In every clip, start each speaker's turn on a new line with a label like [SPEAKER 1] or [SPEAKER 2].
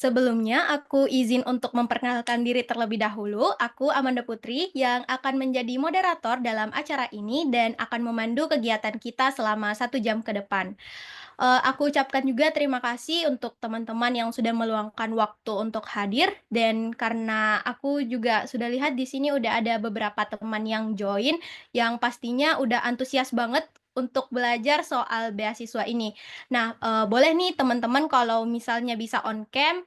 [SPEAKER 1] Sebelumnya, aku izin untuk memperkenalkan diri terlebih dahulu. Aku Amanda Putri yang akan menjadi moderator dalam acara ini dan akan memandu kegiatan kita selama 1 jam ke depan. Aku ucapkan juga terima kasih untuk teman-teman yang sudah meluangkan waktu untuk hadir dan karena aku juga sudah lihat di sini udah ada beberapa teman yang join, yang pastinya udah antusias banget untuk belajar soal beasiswa ini. Nah, boleh nih teman-teman kalau misalnya bisa on cam,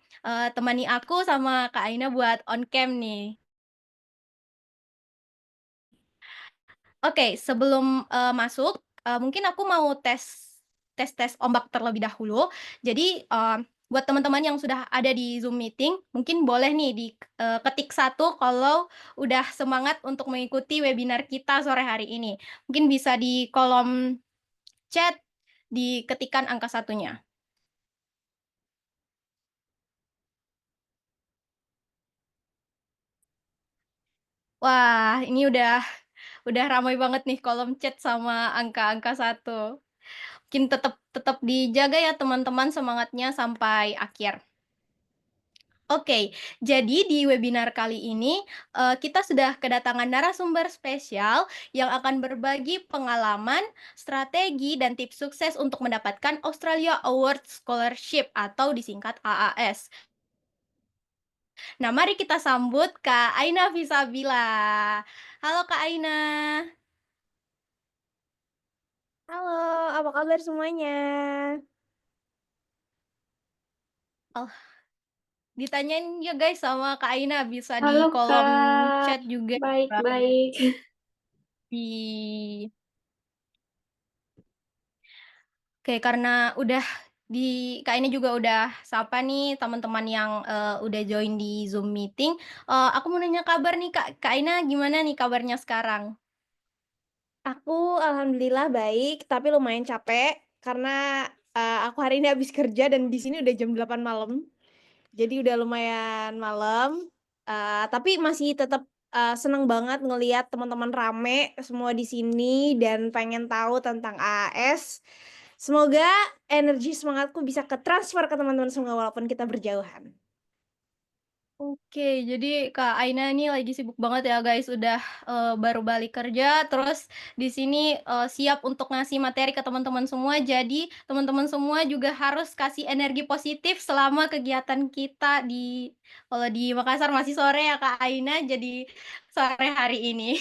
[SPEAKER 1] temani aku sama Kak Aina buat on cam nih. Oke, sebelum, masuk, mungkin aku mau tes ombak terlebih dahulu. Jadi, buat teman-teman yang sudah ada di Zoom meeting, mungkin boleh nih ketik 1 kalau udah semangat untuk mengikuti webinar kita sore hari ini. Mungkin bisa di kolom chat diketikkan angka satunya. Wah, ini udah ramai banget nih kolom chat sama angka-angka satu. Mungkin tetap tetap dijaga ya teman-teman semangatnya sampai akhir. Oke, jadi di webinar kali ini, kita sudah kedatangan narasumber spesial yang akan berbagi pengalaman, strategi, dan tips sukses untuk mendapatkan Australia Award Scholarship atau disingkat AAS. Nah, mari kita sambut Kak Aina Fisabila. Halo Kak Aina.
[SPEAKER 2] Halo, apa kabar semuanya?
[SPEAKER 1] Oh, ditanyain ya guys sama Kak Aina, bisa di
[SPEAKER 2] Halo
[SPEAKER 1] kolom
[SPEAKER 2] Kak,
[SPEAKER 1] chat juga.
[SPEAKER 2] baik-baik.
[SPEAKER 1] Di Oke, karena udah Kak ini juga udah sapa nih teman-teman yang, udah join di Zoom meeting, aku mau nanya kabar nih Kak, Kak Aina gimana nih kabarnya sekarang?
[SPEAKER 2] Aku alhamdulillah baik, tapi lumayan capek karena, aku hari ini habis kerja dan di sini udah jam 8 malam. Jadi udah lumayan malam, tapi masih tetap, seneng banget ngelihat teman-teman rame semua di sini dan pengen tahu tentang AAS. Semoga energi semangatku bisa ketransfer ke teman-teman semua walaupun kita berjauhan.
[SPEAKER 1] Oke, jadi Kak Aina ini lagi sibuk banget ya guys, udah, baru balik kerja, terus di sini, siap untuk ngasih materi ke teman-teman semua, jadi teman-teman semua juga harus kasih energi positif selama kegiatan kita kalau di Makassar masih sore ya Kak Aina, jadi sore hari ini.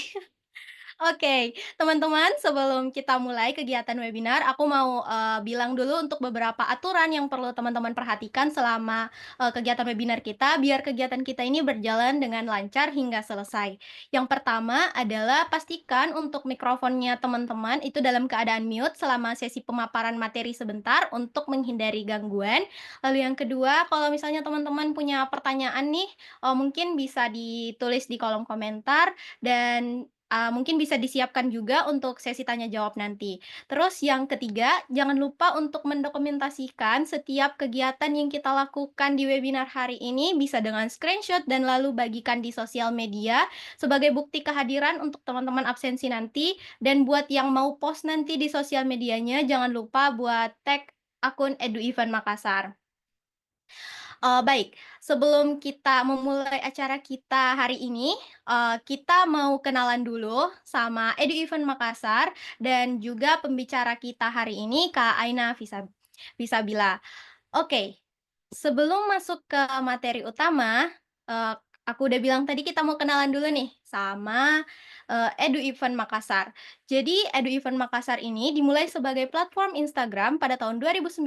[SPEAKER 1] Oke, teman-teman, sebelum kita mulai kegiatan webinar, aku mau bilang dulu untuk beberapa aturan yang perlu teman-teman perhatikan selama kegiatan webinar kita, biar kegiatan kita ini berjalan dengan lancar hingga selesai. Yang pertama adalah pastikan untuk mikrofonnya teman-teman itu dalam keadaan mute selama sesi pemaparan materi sebentar untuk menghindari gangguan. Lalu yang kedua, kalau misalnya teman-teman punya pertanyaan nih, mungkin bisa ditulis di kolom komentar dan mungkin bisa disiapkan juga untuk sesi tanya jawab nanti. Terus yang ketiga, jangan lupa untuk mendokumentasikan setiap kegiatan yang kita lakukan di webinar hari ini bisa dengan screenshot dan lalu bagikan di sosial media sebagai bukti kehadiran untuk teman-teman absensi nanti. Dan buat yang mau post nanti di sosial medianya, jangan lupa buat tag akun Edu Event Makassar. Baik, sebelum kita memulai acara kita hari ini, kita mau kenalan dulu sama Edu Event Makassar dan juga pembicara kita hari ini, Kak Aina Fisabila. Oke, sebelum masuk ke materi utama, eee, aku udah bilang tadi kita mau kenalan dulu nih sama, Edu Event Makassar. Jadi Edu Event Makassar ini dimulai sebagai platform Instagram pada tahun 2019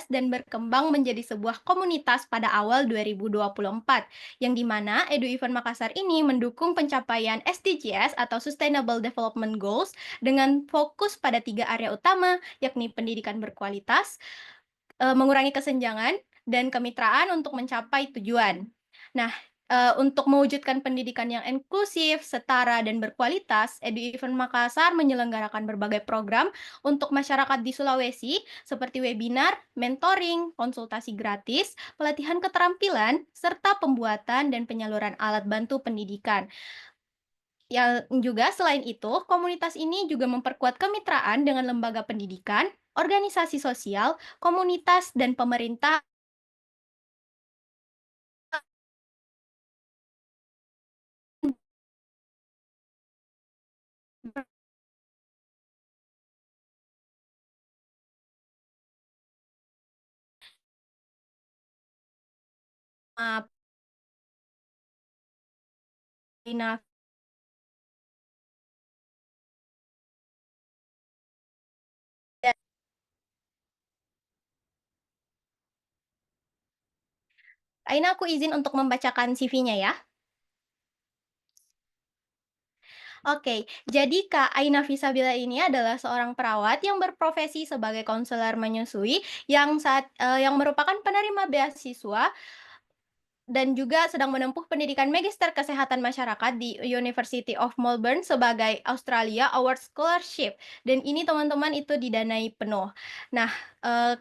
[SPEAKER 1] dan berkembang menjadi sebuah komunitas pada awal 2024, yang di mana Edu Event Makassar ini mendukung pencapaian SDGs atau Sustainable Development Goals dengan fokus pada 3 area utama, yakni pendidikan berkualitas, mengurangi kesenjangan dan kemitraan untuk mencapai tujuan. Nah, untuk mewujudkan pendidikan yang inklusif, setara, dan berkualitas, Edu Event Makassar menyelenggarakan berbagai program untuk masyarakat di Sulawesi seperti webinar, mentoring, konsultasi gratis, pelatihan keterampilan, serta pembuatan dan penyaluran alat bantu pendidikan. Yang juga selain itu, komunitas ini juga memperkuat kemitraan dengan lembaga pendidikan, organisasi sosial, komunitas, dan pemerintah Aina Aina aku izin untuk membacakan CV-nya ya. Oke, jadi Kak Aina Fisabila ini adalah seorang perawat yang berprofesi sebagai konselor menyusui yang merupakan penerima beasiswa dan juga sedang menempuh pendidikan magister kesehatan masyarakat di University of Melbourne sebagai Australia Award Scholarship. Dan ini teman-teman itu didanai penuh. Nah, eee,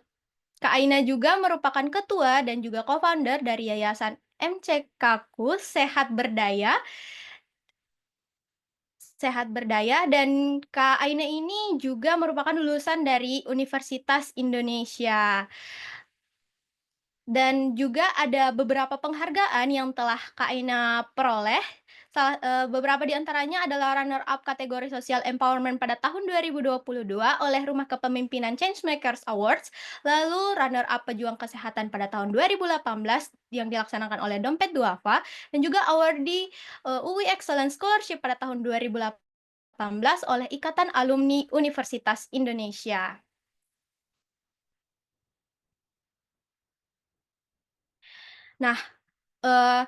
[SPEAKER 1] Kak Aina juga merupakan ketua dan juga co-founder dari Yayasan MCKku Sehat Berdaya dan Kak Aina ini juga merupakan lulusan dari Universitas Indonesia. Dan juga ada beberapa penghargaan yang telah Kak Aina peroleh, beberapa di antaranya adalah runner up kategori Social Empowerment pada tahun 2022 oleh Rumah Kepemimpinan Changemakers Awards, lalu runner up Pejuang Kesehatan pada tahun 2018 yang dilaksanakan oleh Dompet Duafa, dan juga awardee, UWI Excellence Scholarship pada tahun 2018 oleh Ikatan Alumni Universitas Indonesia. Nah, eee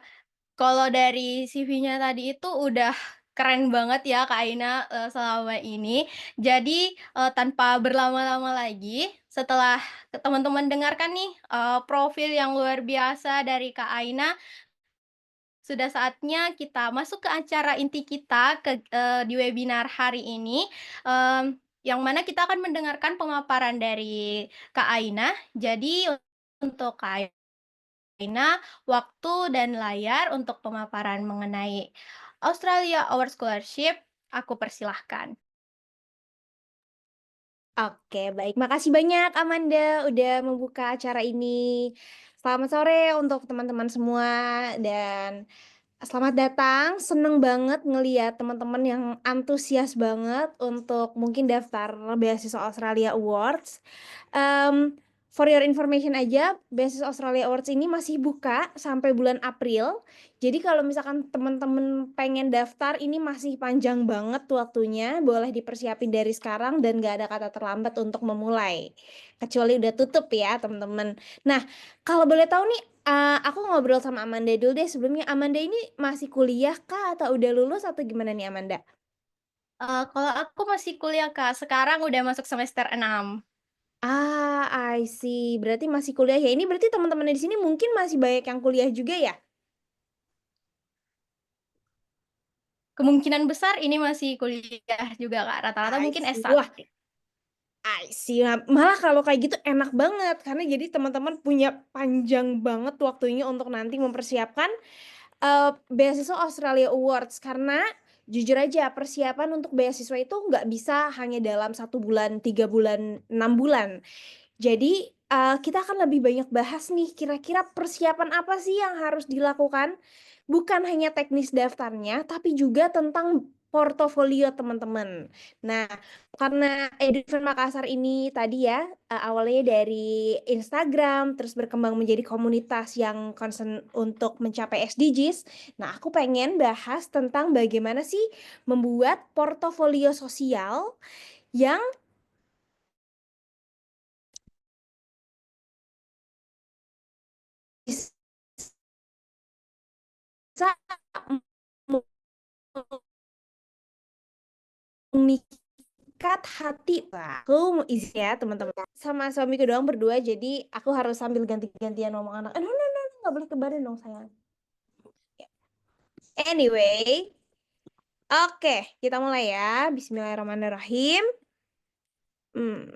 [SPEAKER 1] kalau dari CV-nya tadi itu udah keren banget ya Kak Aina, selama ini. Jadi, tanpa berlama-lama lagi, setelah teman-teman dengarkan nih, profil yang luar biasa dari Kak Aina, sudah saatnya kita masuk ke acara inti kita di webinar hari ini, yang mana kita akan mendengarkan pemaparan dari Kak Aina. Jadi untuk Kak Aina, waktu dan layar untuk pemaparan mengenai Australia Award Scholarship, aku persilahkan.
[SPEAKER 2] Oke, baik. Makasih banyak Amanda udah membuka acara ini. Selamat sore untuk teman-teman semua dan selamat datang. Seneng banget ngeliat teman-teman yang antusias banget untuk mungkin daftar beasiswa Australia Awards. For your information aja, beasiswa Australia Awards ini masih buka sampai bulan April. Jadi kalau misalkan teman-teman pengen daftar, ini masih panjang banget waktunya. Boleh dipersiapin dari sekarang dan gak ada kata terlambat untuk memulai. Kecuali udah tutup ya teman-teman. Nah, kalau boleh tahu nih, aku ngobrol sama Amanda dulu deh. Sebelumnya Amanda ini masih kuliah kah atau udah lulus atau gimana nih Amanda?
[SPEAKER 1] Kalau aku masih kuliah, Kak, sekarang udah masuk semester 6.
[SPEAKER 2] I see. Berarti masih kuliah ya. Ini berarti teman-teman di sini mungkin masih banyak yang kuliah juga ya?
[SPEAKER 1] Kemungkinan besar ini masih kuliah juga, Kak, rata-rata
[SPEAKER 2] I
[SPEAKER 1] mungkin
[SPEAKER 2] see.
[SPEAKER 1] S1.
[SPEAKER 2] Wah, I see. Nah, malah kalau kayak gitu enak banget karena jadi teman-teman punya panjang banget waktunya untuk nanti mempersiapkan beasiswa Australia Awards karena jujur aja persiapan untuk beasiswa itu nggak bisa hanya dalam 1 bulan, 3 bulan, 6 bulan. Jadi, kita akan lebih banyak bahas nih kira-kira persiapan apa sih yang harus dilakukan, bukan hanya teknis daftarnya, tapi juga tentang portofolio teman-teman. Nah, karena Edufan Makassar ini tadi ya, awalnya dari Instagram, terus berkembang menjadi komunitas yang concern untuk mencapai SDGs. Nah, aku pengen bahas tentang bagaimana sih membuat portofolio sosial yang bisa memikat hati. Wah, aku mau isi ya teman-teman. Sama suamiku doang berdua, jadi aku harus sambil ganti-gantian ngomong anak. No, no, no, nggak boleh kebarin dong sayang. Anyway, oke, kita mulai ya. Bismillahirrahmanirrahim.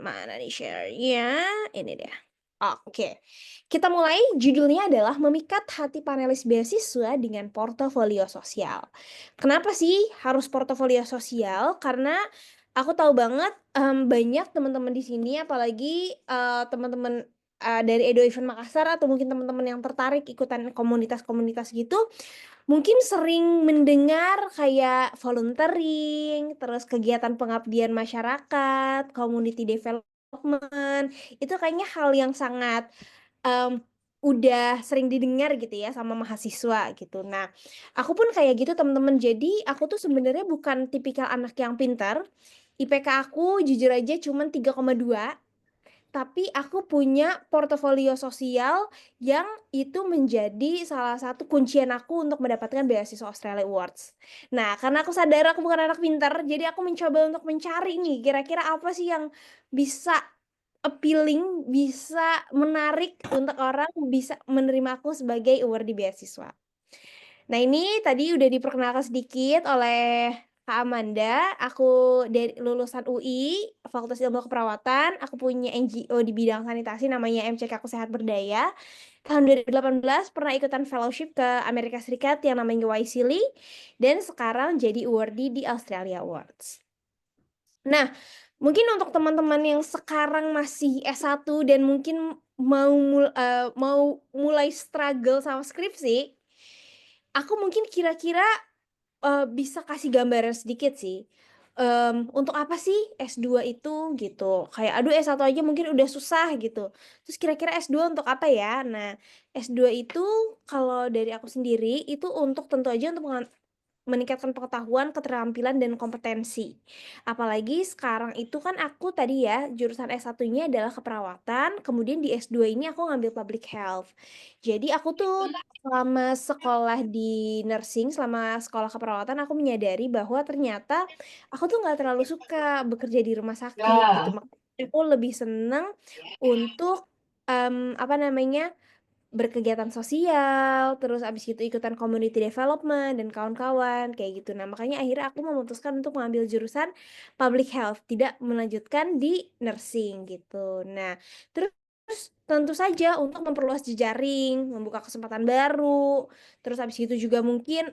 [SPEAKER 2] Mana nih share-nya? Ini dia. Oke, kita mulai. Judulnya adalah Memikat Hati Panelis Beasiswa dengan Portofolio Sosial. Kenapa sih harus portofolio sosial? Karena aku tahu banget banyak teman-teman di sini, apalagi teman-teman dari Edo Event Makassar atau mungkin teman-teman yang tertarik ikutan komunitas-komunitas gitu, mungkin sering mendengar kayak volunteering, terus kegiatan pengabdian masyarakat, community development, itu kayaknya hal yang sangat, udah sering didengar gitu ya sama mahasiswa gitu. Nah, aku pun kayak gitu teman-teman. Jadi aku tuh sebenarnya bukan tipikal anak yang pintar. IPK aku jujur aja cuman 3,2. Tapi aku punya portofolio sosial yang itu menjadi salah satu kuncian aku untuk mendapatkan beasiswa Australia Awards. Nah, karena aku sadar aku bukan anak pintar, jadi aku mencoba untuk mencari nih kira-kira apa sih yang bisa appealing, bisa menarik untuk orang bisa menerima aku sebagai awardee beasiswa. Nah, ini tadi udah diperkenalkan sedikit oleh Kak Amanda. Aku dari lulusan UI, Fakultas Ilmu Keperawatan. Aku punya NGO di bidang sanitasi namanya MCK Aku Sehat Berdaya. Tahun 2018 pernah ikutan fellowship ke Amerika Serikat yang namanya YSEALI. Dan sekarang jadi awardee di Australia Awards. Nah, mungkin untuk teman-teman yang sekarang masih S1 dan mungkin mau mulai struggle sama skripsi, aku mungkin kira-kira bisa kasih gambaran sedikit sih. Untuk apa sih S2 itu gitu. Kayak aduh S1 aja mungkin udah susah gitu. Terus kira-kira S2 untuk apa ya? Nah, S2 itu kalau dari aku sendiri itu untuk tentu aja untuk meningkatkan pengetahuan, keterampilan, dan kompetensi. Apalagi sekarang itu kan aku tadi ya, jurusan S1-nya adalah keperawatan, kemudian di S2 ini aku ngambil public health. Jadi aku tuh selama sekolah di nursing, selama sekolah keperawatan, aku menyadari bahwa ternyata aku tuh nggak terlalu suka bekerja di rumah sakit gitu. Makanya aku lebih seneng untuk apa namanya berkegiatan sosial, terus abis itu ikutan community development dan kawan-kawan kayak gitu. Nah, makanya akhirnya aku memutuskan untuk mengambil jurusan public health, tidak melanjutkan di nursing gitu. Nah, terus tentu saja untuk memperluas jejaring, membuka kesempatan baru. Terus abis itu juga mungkin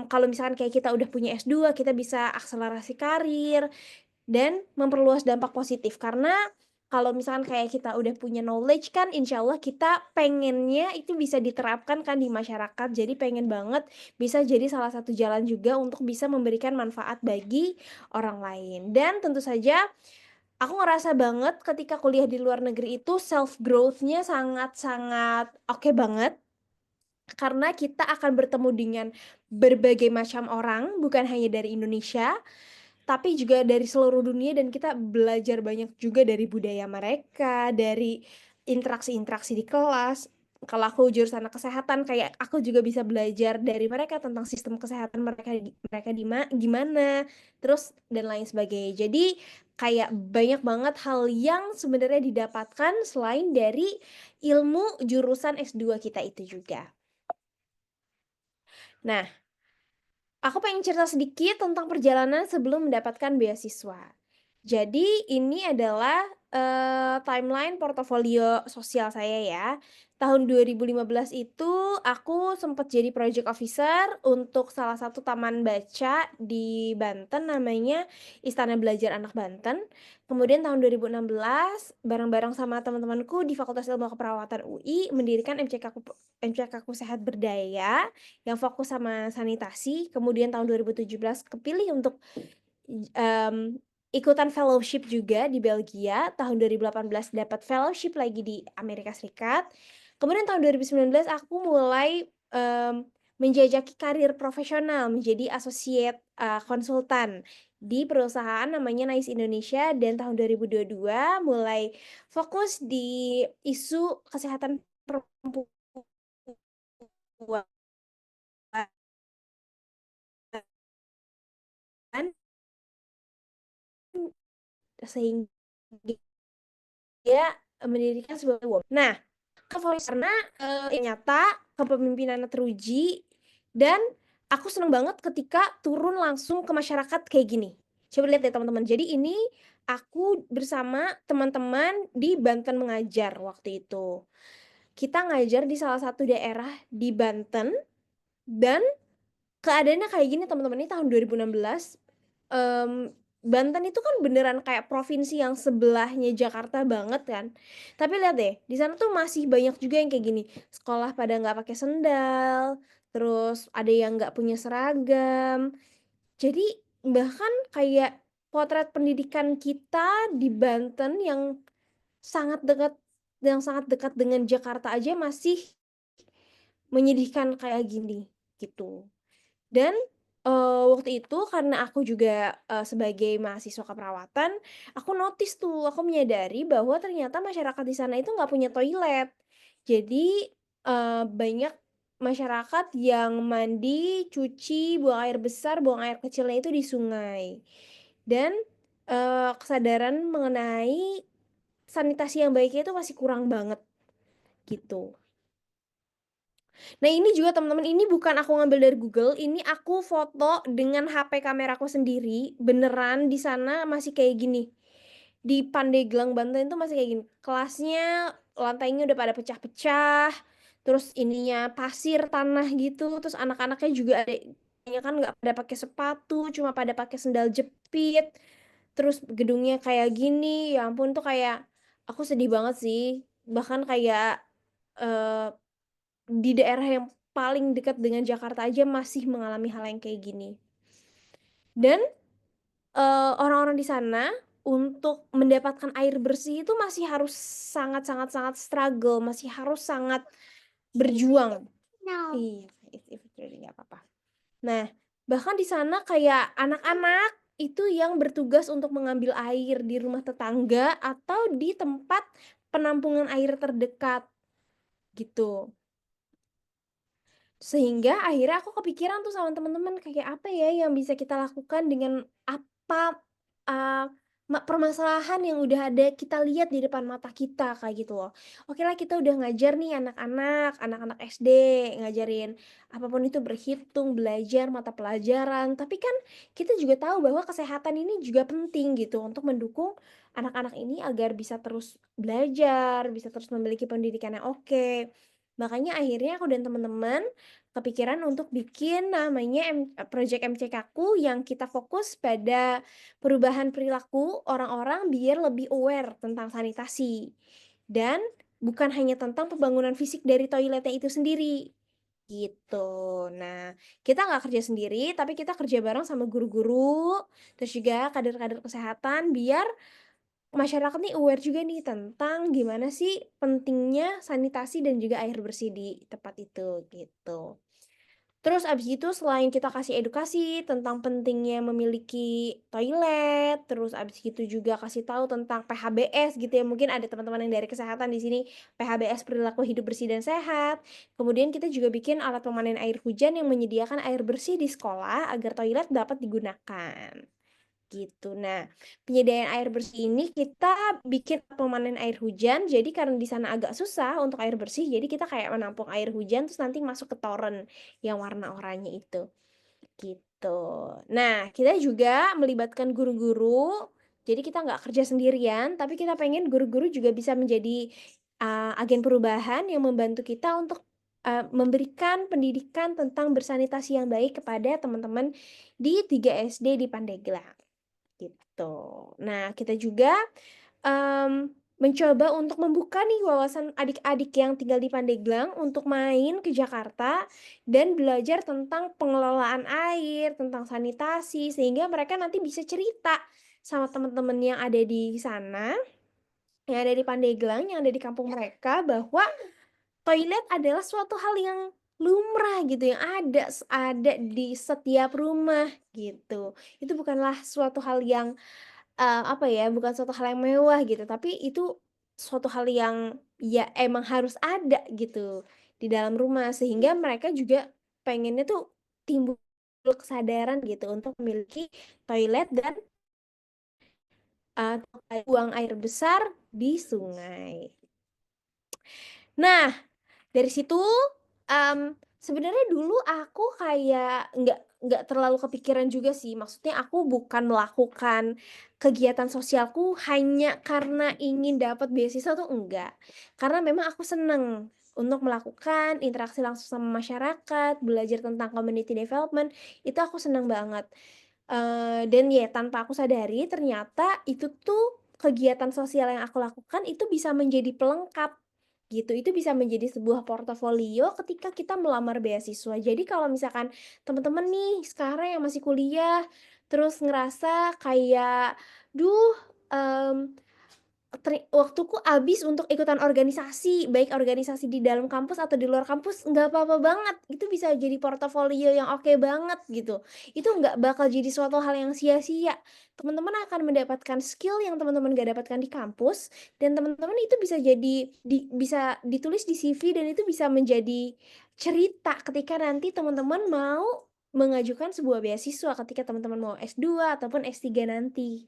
[SPEAKER 2] kalau misalkan kayak kita udah punya S2, kita bisa akselerasi karir dan memperluas dampak positif karena kalau misalkan kayak kita udah punya knowledge kan insya Allah kita pengennya itu bisa diterapkan kan di masyarakat, jadi pengen banget bisa jadi salah satu jalan juga untuk bisa memberikan manfaat bagi orang lain. Dan tentu saja aku ngerasa banget ketika kuliah di luar negeri itu self growth-nya sangat-sangat oke banget karena kita akan bertemu dengan berbagai macam orang bukan hanya dari Indonesia tapi juga dari seluruh dunia dan kita belajar banyak juga dari budaya mereka, dari interaksi-interaksi di kelas. Kalau aku jurusan kesehatan kayak aku juga bisa belajar dari mereka tentang sistem kesehatan mereka gimana, terus dan lain sebagainya. Jadi kayak banyak banget hal yang sebenarnya didapatkan selain dari ilmu jurusan S2 kita itu juga. Nah, aku pengen cerita sedikit tentang perjalanan sebelum mendapatkan beasiswa. Jadi ini adalah timeline portofolio sosial saya ya. Tahun 2015 itu aku sempat jadi project officer untuk salah satu taman baca di Banten namanya Istana Belajar Anak Banten. Kemudian tahun 2016 bareng-bareng sama teman-temanku di Fakultas Ilmu Keperawatan UI mendirikan MCK Ku Sehat Berdaya yang fokus sama sanitasi. Kemudian tahun 2017 kepilih untuk ikutan fellowship juga di Belgia. Tahun 2018 dapat fellowship lagi di Amerika Serikat. Kemudian tahun 2019 aku mulai menjajaki karir profesional menjadi associate konsultan di perusahaan namanya Nice Indonesia, dan tahun 2022 mulai fokus di isu kesehatan perempuan sehingga dia mendirikan sebuah web. Nah, karena nyata kepemimpinannya teruji dan aku seneng banget ketika turun langsung ke masyarakat kayak gini. Coba lihat ya teman-teman. Jadi ini aku bersama teman-teman di Banten Mengajar waktu itu. Kita ngajar di salah satu daerah di Banten dan keadaannya kayak gini teman-teman, ini tahun 2016. Banten itu kan beneran kayak provinsi yang sebelahnya Jakarta banget kan. Tapi lihat deh, di sana tuh masih banyak juga yang kayak gini. Sekolah pada nggak pakai sendal, terus ada yang nggak punya seragam. Jadi bahkan kayak potret pendidikan kita di Banten yang sangat dekat yang sangat dekat dengan Jakarta aja masih menyedihkan kayak gini, gitu. Dan, waktu itu karena aku juga, sebagai mahasiswa keperawatan, aku notice tuh, aku menyadari bahwa ternyata masyarakat di sana itu nggak punya toilet. Jadi, banyak masyarakat yang mandi, cuci, buang air besar, buang air kecilnya itu di sungai. Dan, kesadaran mengenai sanitasi yang baiknya itu masih kurang banget, gitu. Nah, ini juga teman-teman, ini bukan aku ngambil dari Google, ini aku foto dengan HP kameraku sendiri, beneran di sana masih kayak gini. Di Pandeglang, Banten itu masih kayak gini. Kelasnya lantainya udah pada pecah-pecah, terus ininya pasir, tanah gitu, terus anak-anaknya juga ada kan nggak pada pakai sepatu, cuma pada pakai sendal jepit, terus gedungnya kayak gini, ya ampun tuh kayak aku sedih banget sih. Bahkan kayak, eee di daerah yang paling dekat dengan Jakarta aja masih mengalami hal yang kayak gini. Dan, orang-orang di sana untuk mendapatkan air bersih itu masih harus sangat sangat sangat struggle, masih harus sangat berjuang. Iya, if it's ready, nggak apa-apa. Nah, bahkan di sana kayak anak-anak itu yang bertugas untuk mengambil air di rumah tetangga atau di tempat penampungan air terdekat, gitu. Sehingga akhirnya aku kepikiran tuh sama temen-temen kayak apa ya yang bisa kita lakukan dengan apa, eee, permasalahan yang udah ada kita lihat di depan mata kita kayak gitu loh. Okelah kita udah ngajar nih anak-anak SD, ngajarin apapun itu berhitung, belajar mata pelajaran, tapi kan kita juga tahu bahwa kesehatan ini juga penting gitu untuk mendukung anak-anak ini agar bisa terus belajar, bisa terus memiliki pendidikan yang oke. Makanya akhirnya aku dan teman-teman kepikiran untuk bikin namanya project MCK-ku yang kita fokus pada perubahan perilaku orang-orang biar lebih aware tentang sanitasi. Dan bukan hanya tentang pembangunan fisik dari toiletnya itu sendiri, gitu. Nah, kita nggak kerja sendiri, tapi kita kerja bareng sama guru-guru, terus juga kader-kader kesehatan biar masyarakat nih aware juga nih tentang gimana sih pentingnya sanitasi dan juga air bersih di tempat itu, gitu. Terus abis itu selain kita kasih edukasi tentang pentingnya memiliki toilet, terus abis itu juga kasih tahu tentang PHBS gitu ya, mungkin ada teman-teman yang dari kesehatan di sini, PHBS perilaku hidup bersih dan sehat. Kemudian kita juga bikin alat pemanen air hujan yang menyediakan air bersih di sekolah agar toilet dapat digunakan. Gitu. Nah, penyediaan air bersih ini kita bikin pemanen air hujan, jadi karena di sana agak susah untuk air bersih, jadi kita kayak menampung air hujan terus nanti masuk ke toren yang warna oranye itu, gitu. Nah, kita juga melibatkan guru-guru, jadi kita nggak kerja sendirian, tapi kita pengen guru-guru juga bisa menjadi, agen perubahan yang membantu kita untuk, memberikan pendidikan tentang bersanitasi yang baik kepada teman-teman di 3 SD di Pandeglang. Gitu. Nah, kita juga, mencoba untuk membuka nih wawasan adik-adik yang tinggal di Pandeglang untuk main ke Jakarta dan belajar tentang pengelolaan air, tentang sanitasi, sehingga mereka nanti bisa cerita sama teman-teman yang ada di sana, yang ada di Pandeglang, yang ada di kampung mereka bahwa toilet adalah suatu hal yang lumrah gitu, yang ada di setiap rumah gitu. Itu bukanlah suatu hal yang apa ya, bukan suatu hal yang mewah gitu, tapi itu suatu hal yang ya emang harus ada gitu di dalam rumah, sehingga mereka juga pengennya tuh timbul kesadaran gitu untuk memiliki toilet dan, buang air besar di sungai. Nah, dari situ, sebenarnya dulu aku kayak nggak terlalu kepikiran juga sih, maksudnya aku bukan melakukan kegiatan sosialku hanya karena ingin dapat beasiswa tuh enggak. Karena memang aku seneng untuk melakukan interaksi langsung sama masyarakat, belajar tentang community development, itu aku seneng banget. Dan ya tanpa aku sadari ternyata itu tuh kegiatan sosial yang aku lakukan itu bisa menjadi pelengkap gitu, itu bisa menjadi sebuah portofolio ketika kita melamar beasiswa. Jadi kalau misalkan teman-teman nih sekarang yang masih kuliah, terus ngerasa kayak, "Duh, mmm, waktuku habis untuk ikutan organisasi, baik organisasi di dalam kampus atau di luar kampus, nggak apa-apa banget. Itu bisa jadi portofolio yang oke banget gitu. Itu nggak bakal jadi suatu hal yang sia-sia. Teman-teman akan mendapatkan skill yang teman-teman nggak dapatkan di kampus, dan teman-teman itu bisa jadi bisa ditulis di CV, dan itu bisa menjadi cerita ketika nanti teman-teman mau mengajukan sebuah beasiswa ketika teman-teman mau S2 ataupun S3 nanti,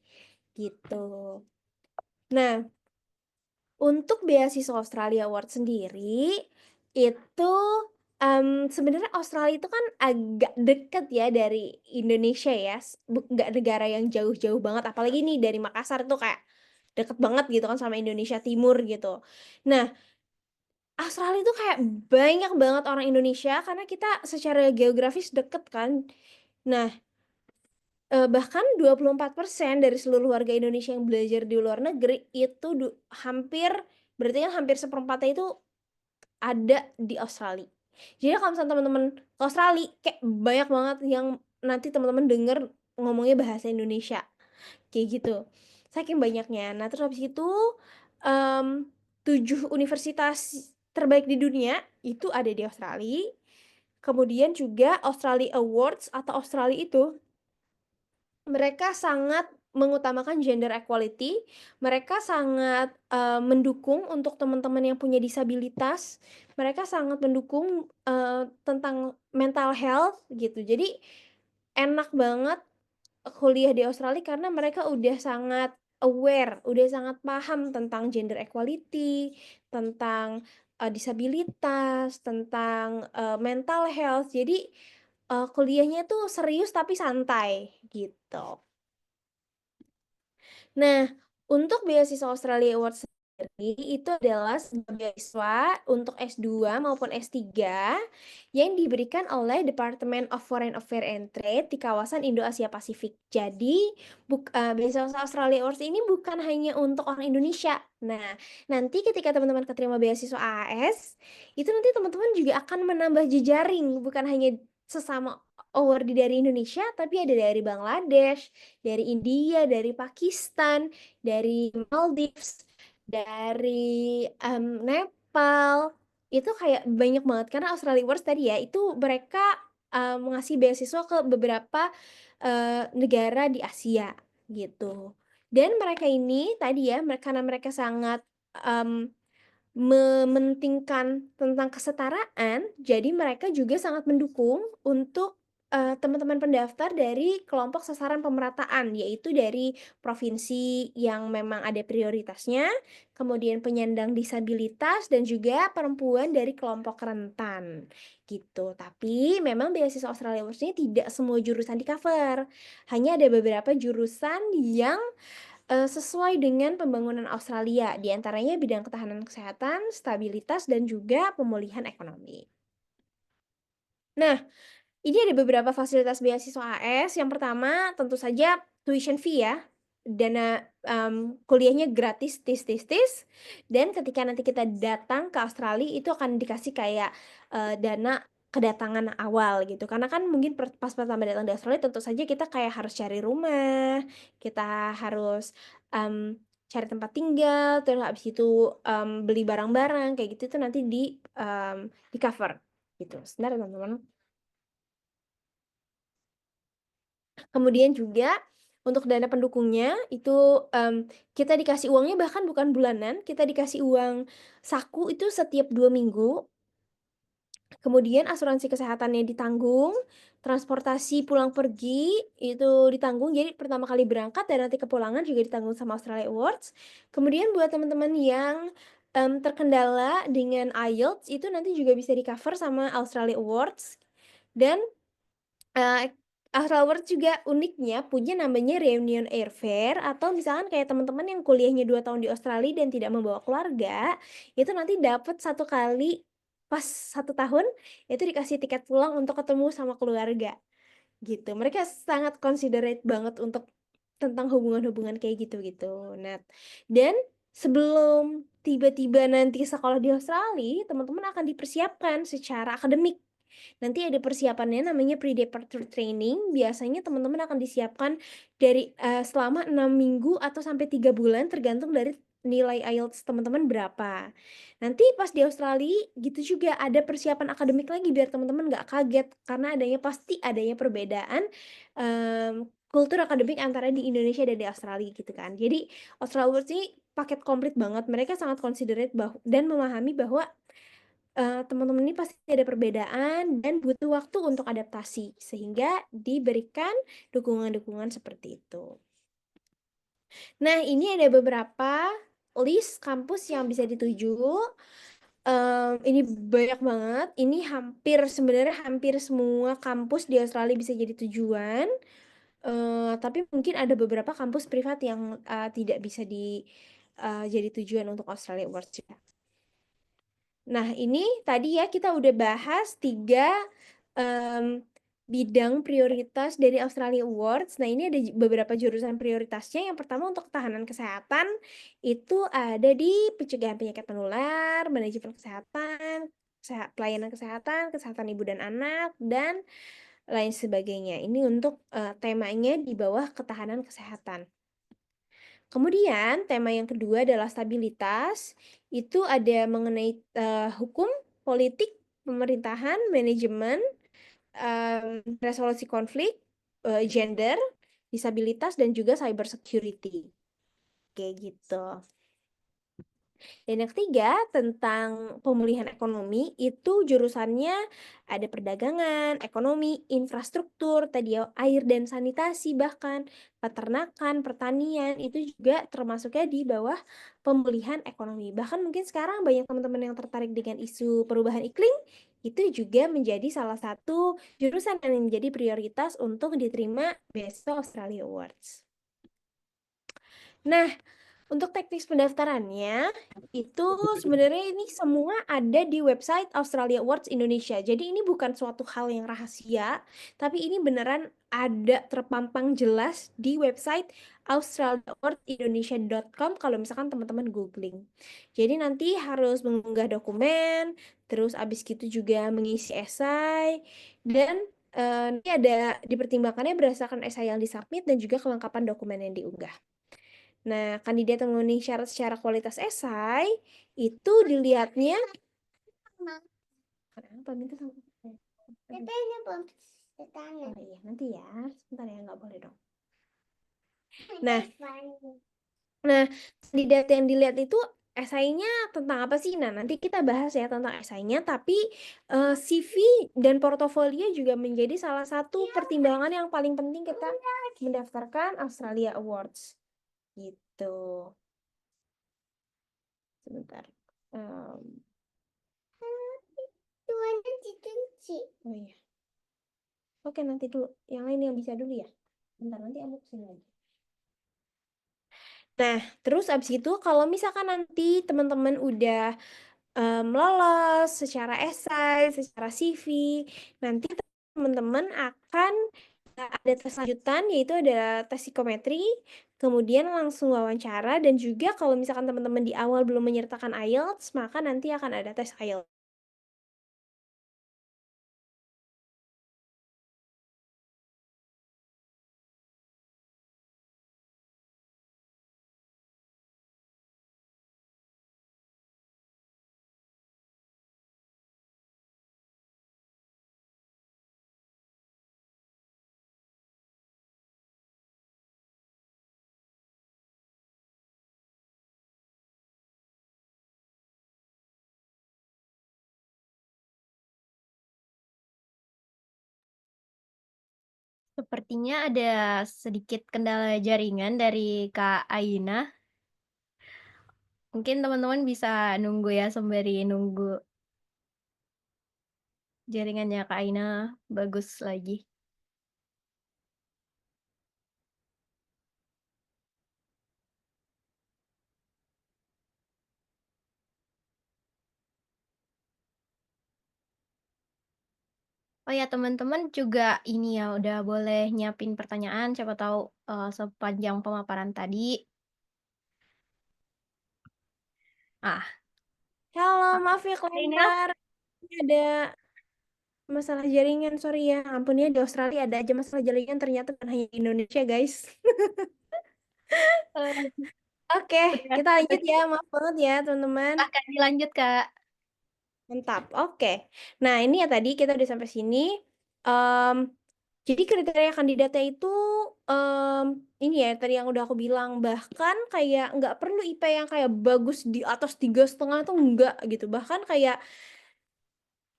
[SPEAKER 2] gitu. Nah, untuk beasiswa Australia Award sendiri, itu, sebenarnya Australia itu kan agak deket ya dari Indonesia ya, nggak negara yang jauh-jauh banget, apalagi nih dari Makassar itu kayak deket banget gitu kan sama Indonesia Timur gitu. Nah, Australia itu kayak banyak banget orang Indonesia karena kita secara geografis deket kan. Nah, bahkan 24% dari seluruh warga Indonesia yang belajar di luar negeri itu hampir, berarti kan hampir seperempatnya itu ada di Australia. Jadi kalau misalnya teman-teman ke Australia, kayak banyak banget yang nanti teman-teman denger ngomongnya bahasa Indonesia, kayak gitu. Saking banyaknya. Nah, terus habis itu, 7 universitas terbaik di dunia itu ada di Australia. Kemudian juga Australia Awards atau Australia itu, mereka sangat mengutamakan gender equality, mereka sangat, mendukung untuk teman-teman yang punya disabilitas, mereka sangat mendukung, tentang mental health gitu. Jadi enak banget kuliah di Australia karena mereka udah sangat aware, udah sangat paham tentang gender equality, tentang, disabilitas, tentang, mental health. Jadi, kuliahnya tuh serius tapi santai, gitu. Nah, untuk beasiswa Australia Award sendiri itu adalah sebuah beasiswa untuk S2 maupun S3 yang diberikan oleh Department of Foreign Affairs and Trade di kawasan Indo-Asia Pasifik. Jadi, beasiswa Australia Awards ini bukan hanya untuk orang Indonesia. Nah, nanti ketika teman-teman keterima beasiswa AAS, itu nanti teman-teman juga akan menambah jejaring, bukan hanya sesama award dari Indonesia, tapi ada dari Bangladesh, dari India, dari Pakistan, dari Maldives, dari, Nepal. Itu kayak banyak banget karena Australia Awards tadi ya, itu mereka, ngasih beasiswa ke beberapa, negara di Asia, gitu. Dan mereka ini tadi ya, karena mereka sangat, mmm mementingkan tentang kesetaraan, jadi mereka juga sangat mendukung untuk, teman-teman pendaftar dari kelompok sasaran pemerataan, yaitu dari provinsi yang memang ada prioritasnya, kemudian penyandang disabilitas, dan juga perempuan dari kelompok rentan, gitu. Tapi memang beasiswa Australia Awards ini tidak semua jurusan di-cover, hanya ada beberapa jurusan yang sesuai dengan pembangunan Australia, di antaranya bidang ketahanan kesehatan, stabilitas, dan juga pemulihan ekonomi. Nah, ini ada beberapa fasilitas beasiswa AS. Yang pertama, tentu saja tuition fee ya. Dana, kuliahnya gratis tis, dan ketika nanti kita datang ke Australia itu akan dikasih kayak, dana kedatangan awal gitu. Karena kan mungkin pas pertama datang di Australia tentu saja kita kayak harus cari rumah, kita harus, cari tempat tinggal, terus habis itu, beli barang-barang kayak gitu itu nanti di-cover gitu. Sebentar ya teman-teman. Kemudian juga untuk dana pendukungnya itu, kita dikasih uangnya bahkan bukan bulanan, kita dikasih uang saku itu setiap 2 minggu, kemudian asuransi kesehatannya ditanggung, transportasi pulang pergi itu ditanggung, jadi pertama kali berangkat dan nanti kepulangan juga ditanggung sama Australia Awards. Kemudian buat teman-teman yang, terkendala dengan IELTS itu nanti juga bisa di-cover sama Australia Awards. Dan Awards juga uniknya punya namanya reunion airfare, atau misalkan kayak teman-teman yang kuliahnya 2 tahun di Australia dan tidak membawa keluarga, itu nanti dapat satu kali pas 1 tahun, itu dikasih tiket pulang untuk ketemu sama keluarga, gitu. Mereka sangat considerate banget untuk tentang hubungan-hubungan kayak gitu-gitu. Nah, dan sebelum tiba-tiba nanti sekolah di Australia, teman-teman akan dipersiapkan secara akademik. Nanti ada persiapannya namanya pre-departure training, biasanya teman-teman akan disiapkan dari, selama 6 minggu atau sampai 3 bulan tergantung dari nilai IELTS teman-teman berapa. Nanti pas di Australia gitu juga ada persiapan akademik lagi biar teman-teman nggak kaget karena pasti adanya perbedaan kultur akademik antara di Indonesia dan di Australia gitu kan. Jadi Australia Awards ini paket komplit banget. Mereka sangat considerate dan memahami bahwa teman-teman ini pasti ada perbedaan dan butuh waktu untuk adaptasi sehingga diberikan dukungan-dukungan seperti itu. Nah, ini ada beberapa list kampus yang bisa dituju. Ini banyak banget. Ini sebenarnya hampir semua kampus di Australia bisa jadi tujuan. Tapi mungkin ada beberapa kampus privat yang tidak bisa jadi tujuan untuk Australia Awards ya. Nah, ini tadi ya kita udah bahas 3 bidang prioritas dari Australia Awards. Nah, ini ada beberapa jurusan prioritasnya. Yang pertama untuk ketahanan kesehatan itu ada di pencegahan penyakit menular, manajemen kesehatan, pelayanan kesehatan, kesehatan ibu dan anak, dan lain sebagainya. Ini untuk temanya di bawah ketahanan kesehatan. Kemudian tema yang kedua adalah stabilitas. Itu ada mengenai hukum, politik, pemerintahan, manajemen, resolusi konflik, gender, disabilitas, dan juga cyber security. Kayak gitu. Dan yang ketiga, tentang pemulihan ekonomi, itu jurusannya ada perdagangan, ekonomi, infrastruktur, tadi ya, air dan sanitasi, bahkan peternakan, pertanian, itu juga termasuknya di bawah pemulihan ekonomi. Bahkan mungkin sekarang banyak teman-teman yang tertarik dengan isu perubahan iklim, itu juga menjadi salah satu jurusan yang menjadi prioritas untuk diterima beasiswa Australia Awards. Nah, untuk teknis pendaftarannya, itu sebenarnya ini semua ada di website Australia Awards Indonesia. Jadi ini bukan suatu hal yang rahasia, tapi ini beneran ada terpampang jelas di website australiaawardsindonesia.com kalau misalkan teman-teman googling. Jadi nanti harus mengunggah dokumen, terus abis gitu juga mengisi esai, dan nanti ada dipertimbangkannya berdasarkan esai yang disubmit dan juga kelengkapan dokumen yang diunggah. Nah, kandidat yang memenuhi syarat secara kualitas esai itu dilihatnya kenapa minta sama Tetenya belum ditanya. Oh iya, nanti ya. Sebentar ya, nggak boleh dong. Nah, kandidat yang dilihat itu esainya tentang apa sih? Nah, nanti kita bahas ya tentang esainya, tapi CV dan portofolio juga menjadi salah satu pertimbangan yang paling penting kita mendaftarkan Australia Awards. Gitu. Sebentar. Oh iya. Oke, nanti dulu. Yang lain yang bisa dulu ya. Bentar, nanti aku kesini lagi. Nah, terus abis itu kalau misalkan nanti teman-teman udah lolos secara esai, secara CV, nanti teman-teman akan ada tes lanjutan, yaitu ada tes psikometri, kemudian langsung wawancara, dan juga kalau misalkan teman-teman di awal belum menyertakan IELTS, maka nanti akan ada tes IELTS.
[SPEAKER 1] Sepertinya ada sedikit kendala jaringan dari Kak Aina. Mungkin teman-teman bisa nunggu ya sembari nunggu jaringannya Kak Aina bagus lagi. Oh ya teman-teman juga ini ya udah boleh nyiapin pertanyaan siapa tahu sepanjang pemaparan tadi. Ah,
[SPEAKER 2] Halo, maaf ya
[SPEAKER 1] Kak Aina.
[SPEAKER 2] kelempar. Ini ada masalah jaringan, sorry ya. Ampun ya, di Australia ada aja masalah jaringan, ternyata bukan hanya di Indonesia, guys. Oke,
[SPEAKER 1] Udah
[SPEAKER 2] kita lanjut
[SPEAKER 1] udah
[SPEAKER 2] ya. Maaf banget ya, teman-teman.
[SPEAKER 1] Kak, dilanjut, Kak.
[SPEAKER 2] Mantap. Oke. Nah, ini ya tadi kita udah sampai sini. Em, jadi kriteria kandidatnya itu ini ya tadi yang udah aku bilang, bahkan kayak nggak perlu IP yang kayak bagus di atas 3,5 tuh enggak gitu. Bahkan kayak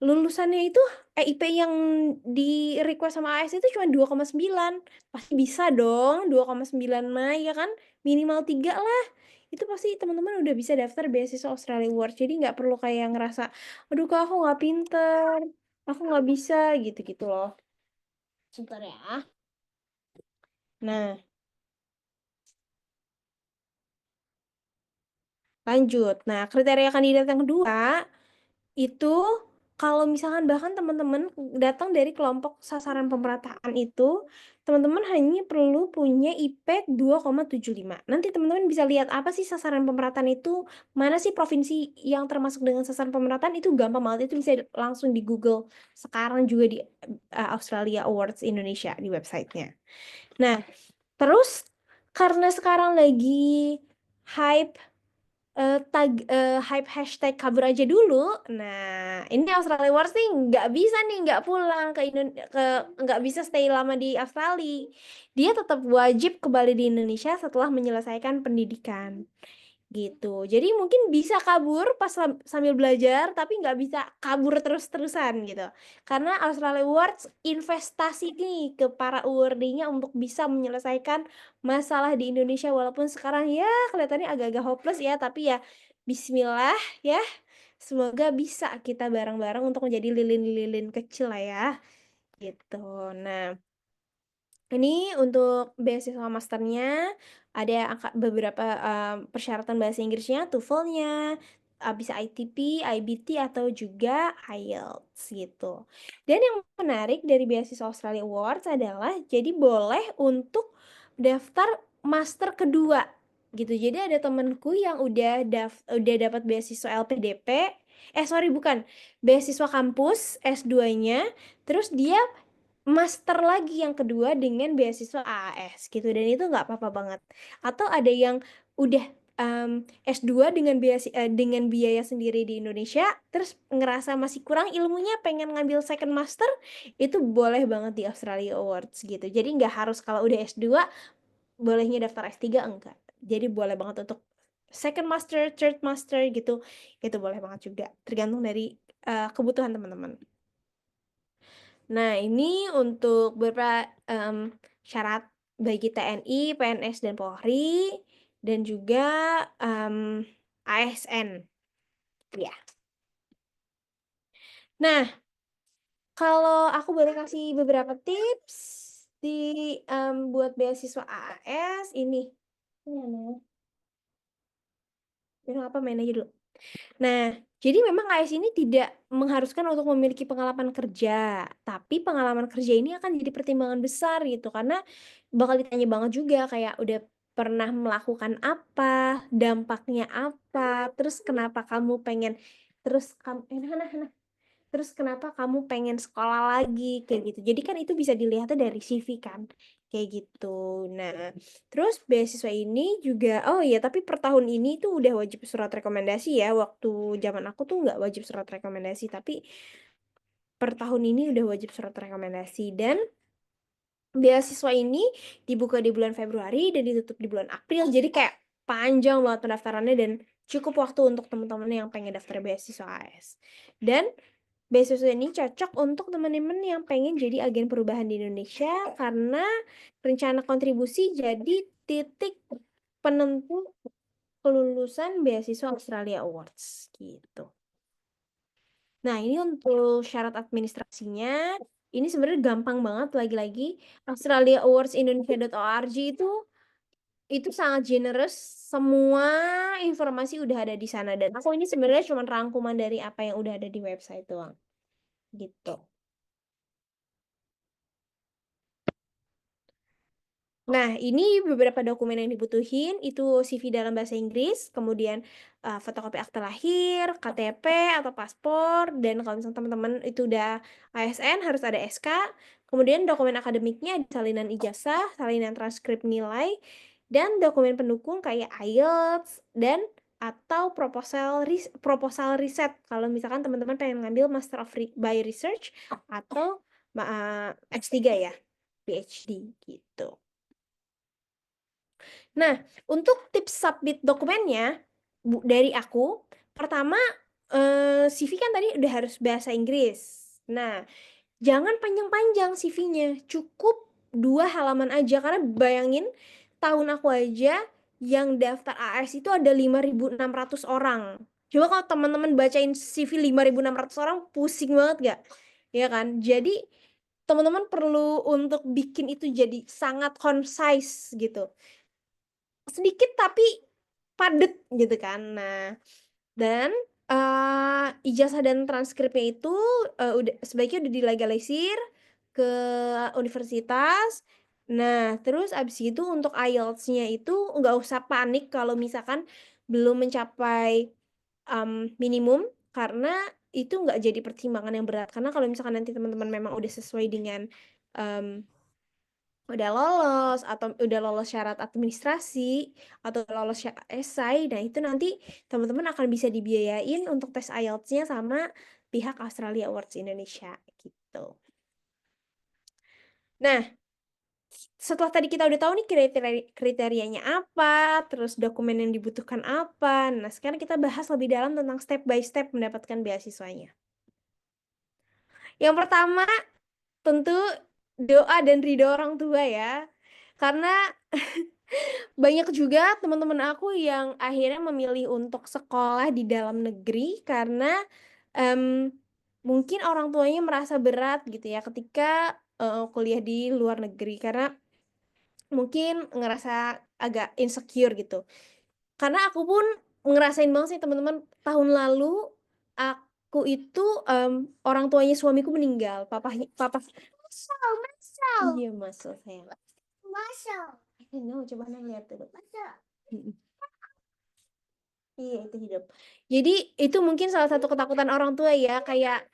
[SPEAKER 2] lulusannya itu IP yang di request sama AS itu cuma 2,9. Pasti bisa dong 2,9 mah ya kan, minimal 3 lah. Itu pasti teman-teman udah bisa daftar beasiswa Australia Awards. Jadi nggak perlu kayak ngerasa aduh kak aku nggak pinter, aku nggak bisa gitu-gitu loh. Sebentar ya. Nah, lanjut. Nah, kriteria kandidat yang kedua itu kalau misalkan bahkan teman-teman datang dari kelompok sasaran pemerataan itu, teman-teman hanya perlu punya IP 2,75. Nanti teman-teman bisa lihat apa sih sasaran pemerataan itu, mana sih provinsi yang termasuk dengan sasaran pemerataan itu gampang banget, itu bisa langsung di Google sekarang juga di Australia Awards Indonesia di websitenya. Nah, terus karena sekarang lagi hype hype hashtag kabur aja dulu. Nah, ini Australia Wars nih nggak bisa nih nggak pulang nggak bisa stay lama di Australia. Dia tetap wajib kembali di Indonesia setelah menyelesaikan pendidikan gitu. Jadi mungkin bisa kabur pas sambil belajar, tapi nggak bisa kabur terus-terusan gitu. Karena Australia Awards investasi nih ke para awardee-nya untuk bisa menyelesaikan masalah di Indonesia walaupun sekarang ya kelihatannya agak-agak hopeless ya, tapi ya Bismillah ya. Semoga bisa kita bareng-bareng untuk menjadi lilin-lilin kecil lah ya gitu. Nah, ini untuk beasiswa masternya ada beberapa persyaratan bahasa Inggrisnya, TOEFL-nya, bisa ITP, IBT atau juga IELTS gitu. Dan yang menarik dari beasiswa Australia Awards adalah jadi boleh untuk daftar master kedua gitu. Jadi ada temenku yang udah dapat beasiswa LPDP, sorry bukan, beasiswa kampus S2-nya, terus dia master lagi yang kedua dengan beasiswa AAS gitu, dan itu nggak apa-apa banget. Atau ada yang udah S2 dengan biaya sendiri di Indonesia, terus ngerasa masih kurang ilmunya, pengen ngambil second master, itu boleh banget di Australia Awards gitu. Jadi nggak harus kalau udah S2 bolehnya daftar S3, enggak. Jadi boleh banget untuk second master, third master gitu, itu boleh banget juga. Tergantung dari kebutuhan teman-teman. Nah, ini untuk beberapa syarat bagi TNI, PNS, dan Polri, dan juga ASN. Ya. Nah, kalau aku boleh kasih beberapa tips di buat beasiswa AAS ini. Ini apa main aja dulu. Nah, jadi memang AS ini tidak mengharuskan untuk memiliki pengalaman kerja, tapi pengalaman kerja ini akan jadi pertimbangan besar gitu, karena bakal ditanya banget juga kayak udah pernah melakukan apa, dampaknya apa, terus kenapa kamu pengen, terus kamu, terus kenapa kamu pengen sekolah lagi kayak gitu. Jadi kan itu bisa dilihatnya dari CV kan, kayak gitu. Nah, terus beasiswa ini juga, oh iya tapi per tahun ini tuh udah wajib surat rekomendasi ya. Waktu zaman aku tuh nggak wajib surat rekomendasi, tapi per tahun ini udah wajib surat rekomendasi. Dan beasiswa ini dibuka di bulan Februari dan ditutup di bulan April. Jadi kayak panjang banget pendaftarannya dan cukup waktu untuk teman-teman yang pengen daftar beasiswa AS. Dan beasiswa ini cocok untuk teman-teman yang pengen jadi agen perubahan di Indonesia karena rencana kontribusi jadi titik penentu kelulusan beasiswa Australia Awards gitu. Nah, ini untuk syarat administrasinya. Ini sebenarnya gampang banget, lagi-lagi australiaawards.indonesia.org itu sangat generous, semua informasi udah ada di sana, dan aku ini sebenarnya cuma rangkuman dari apa yang udah ada di website doang gitu. Nah, ini beberapa dokumen yang dibutuhin, itu CV dalam bahasa Inggris, kemudian fotokopi akte lahir, KTP atau paspor, dan kalau misalnya teman-teman itu udah ASN harus ada SK, kemudian dokumen akademiknya, salinan ijazah, salinan transkrip nilai, dan dokumen pendukung kayak IELTS dan atau proposal riset kalau misalkan teman-teman pengen ngambil Master of by Research atau S3 ya, PhD gitu. Nah, untuk tips submit dokumennya dari aku, pertama CV kan tadi udah harus bahasa Inggris. Nah, jangan panjang-panjang CV-nya, cukup 2 halaman aja karena bayangin tahun aku aja yang daftar AS itu ada 5.600 orang. Coba kalau teman-teman bacain CV 5.600 orang pusing banget gak? Ya kan? Jadi teman-teman perlu untuk bikin itu jadi sangat concise gitu. Sedikit tapi padet gitu kan. Nah, dan ijazah dan transkripnya itu sebaiknya udah dilegalisir ke universitas. Nah, terus abis itu untuk IELTS-nya itu nggak usah panik kalau misalkan belum mencapai minimum, karena itu nggak jadi pertimbangan yang berat. Karena kalau misalkan nanti teman-teman memang udah sesuai dengan udah lolos atau udah lolos syarat administrasi atau lolos esai, nah itu nanti teman-teman akan bisa dibiayain untuk tes IELTS-nya sama pihak Australia Awards Indonesia gitu. Nah, setelah tadi kita udah tahu nih kriterianya apa, terus dokumen yang dibutuhkan apa. Nah, sekarang kita bahas lebih dalam tentang step by step mendapatkan beasiswanya. Yang pertama, tentu doa dan ridho orang tua ya. Karena banyak juga teman-teman aku yang akhirnya memilih untuk sekolah di dalam negeri karena mungkin orang tuanya merasa berat gitu ya ketika kuliah di luar negeri, karena mungkin ngerasa agak insecure gitu. Karena aku pun ngerasain banget sih teman-teman, tahun lalu aku itu orang tuanya suamiku meninggal, papa iya masuk sayang. Coba lihat dulu. Iya, itu hidup. Jadi itu mungkin salah satu ketakutan orang tua ya, kayak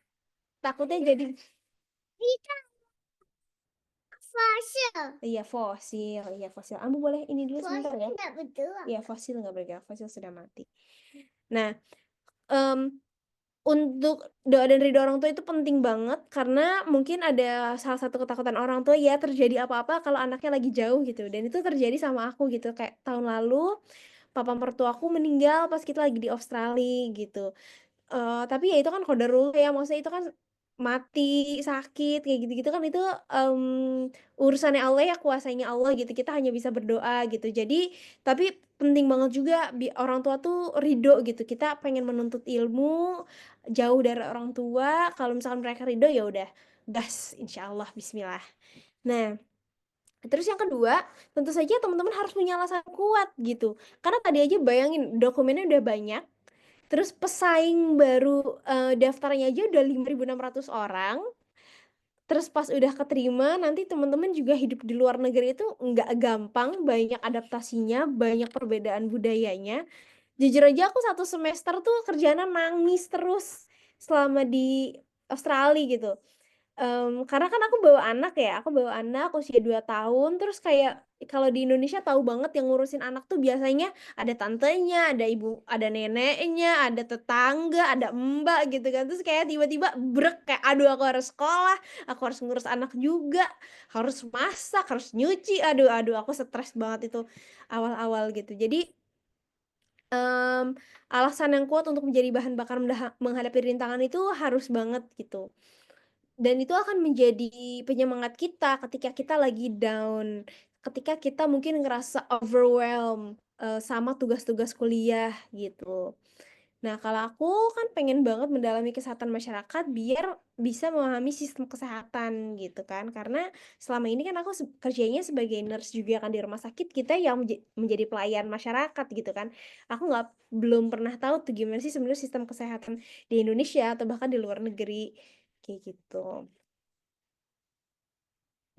[SPEAKER 2] takutnya jadi iya fosil, iya fosil. Ambu boleh ini dulu sebentar ya. Iya fosil nggak bergerak, fosil sudah mati. Nah, untuk doa dan ridho orang tua itu penting banget karena mungkin ada salah satu ketakutan orang tua ya terjadi apa-apa kalau anaknya lagi jauh gitu, dan itu terjadi sama aku gitu. Kayak tahun lalu papa mertuaku meninggal pas kita lagi di Australia gitu. Tapi ya itu kan qadarullah ya, maksudnya itu kan mati, sakit, kayak gitu-gitu kan itu urusannya Allah ya, kuasanya Allah gitu, kita hanya bisa berdoa gitu. Jadi tapi penting banget juga orang tua tuh ridho gitu, kita pengen menuntut ilmu jauh dari orang tua, kalau misalkan mereka ridho ya udah gas, insyaallah, bismillah. Nah, terus yang kedua, tentu saja teman-teman harus punya alasan kuat gitu, karena tadi aja bayangin dokumennya udah banyak. Terus pesaing baru daftarnya aja udah 5.600 orang. Terus pas udah keterima, nanti teman-teman juga hidup di luar negeri itu nggak gampang, banyak adaptasinya, banyak perbedaan budayanya. Jujur aja aku 1 semester tuh kerjanya nangis terus selama di Australia gitu. Karena kan aku bawa anak usia 2 tahun, terus kayak kalau di Indonesia tahu banget yang ngurusin anak tuh biasanya ada tantenya, ada ada neneknya, ada tetangga, ada mbak gitu kan. Terus kayak tiba-tiba brek, kayak aduh aku harus sekolah, aku harus ngurus anak juga, harus masak, harus nyuci, aduh aduh aku stres banget itu awal-awal gitu. Jadi alasan yang kuat untuk menjadi bahan bakar menghadapi rintangan itu harus banget gitu. Dan itu akan menjadi penyemangat kita ketika kita lagi down, ketika kita mungkin ngerasa overwhelmed sama tugas-tugas kuliah gitu. Nah, kalau aku kan pengen banget mendalami kesehatan masyarakat biar bisa memahami sistem kesehatan gitu kan. Karena selama ini kan aku kerjanya sebagai nurse juga kan di rumah sakit kita yang menjadi pelayan masyarakat gitu kan. Aku belum pernah tahu tuh gimana sih sebenarnya sistem kesehatan di Indonesia atau bahkan di luar negeri kayak gitu.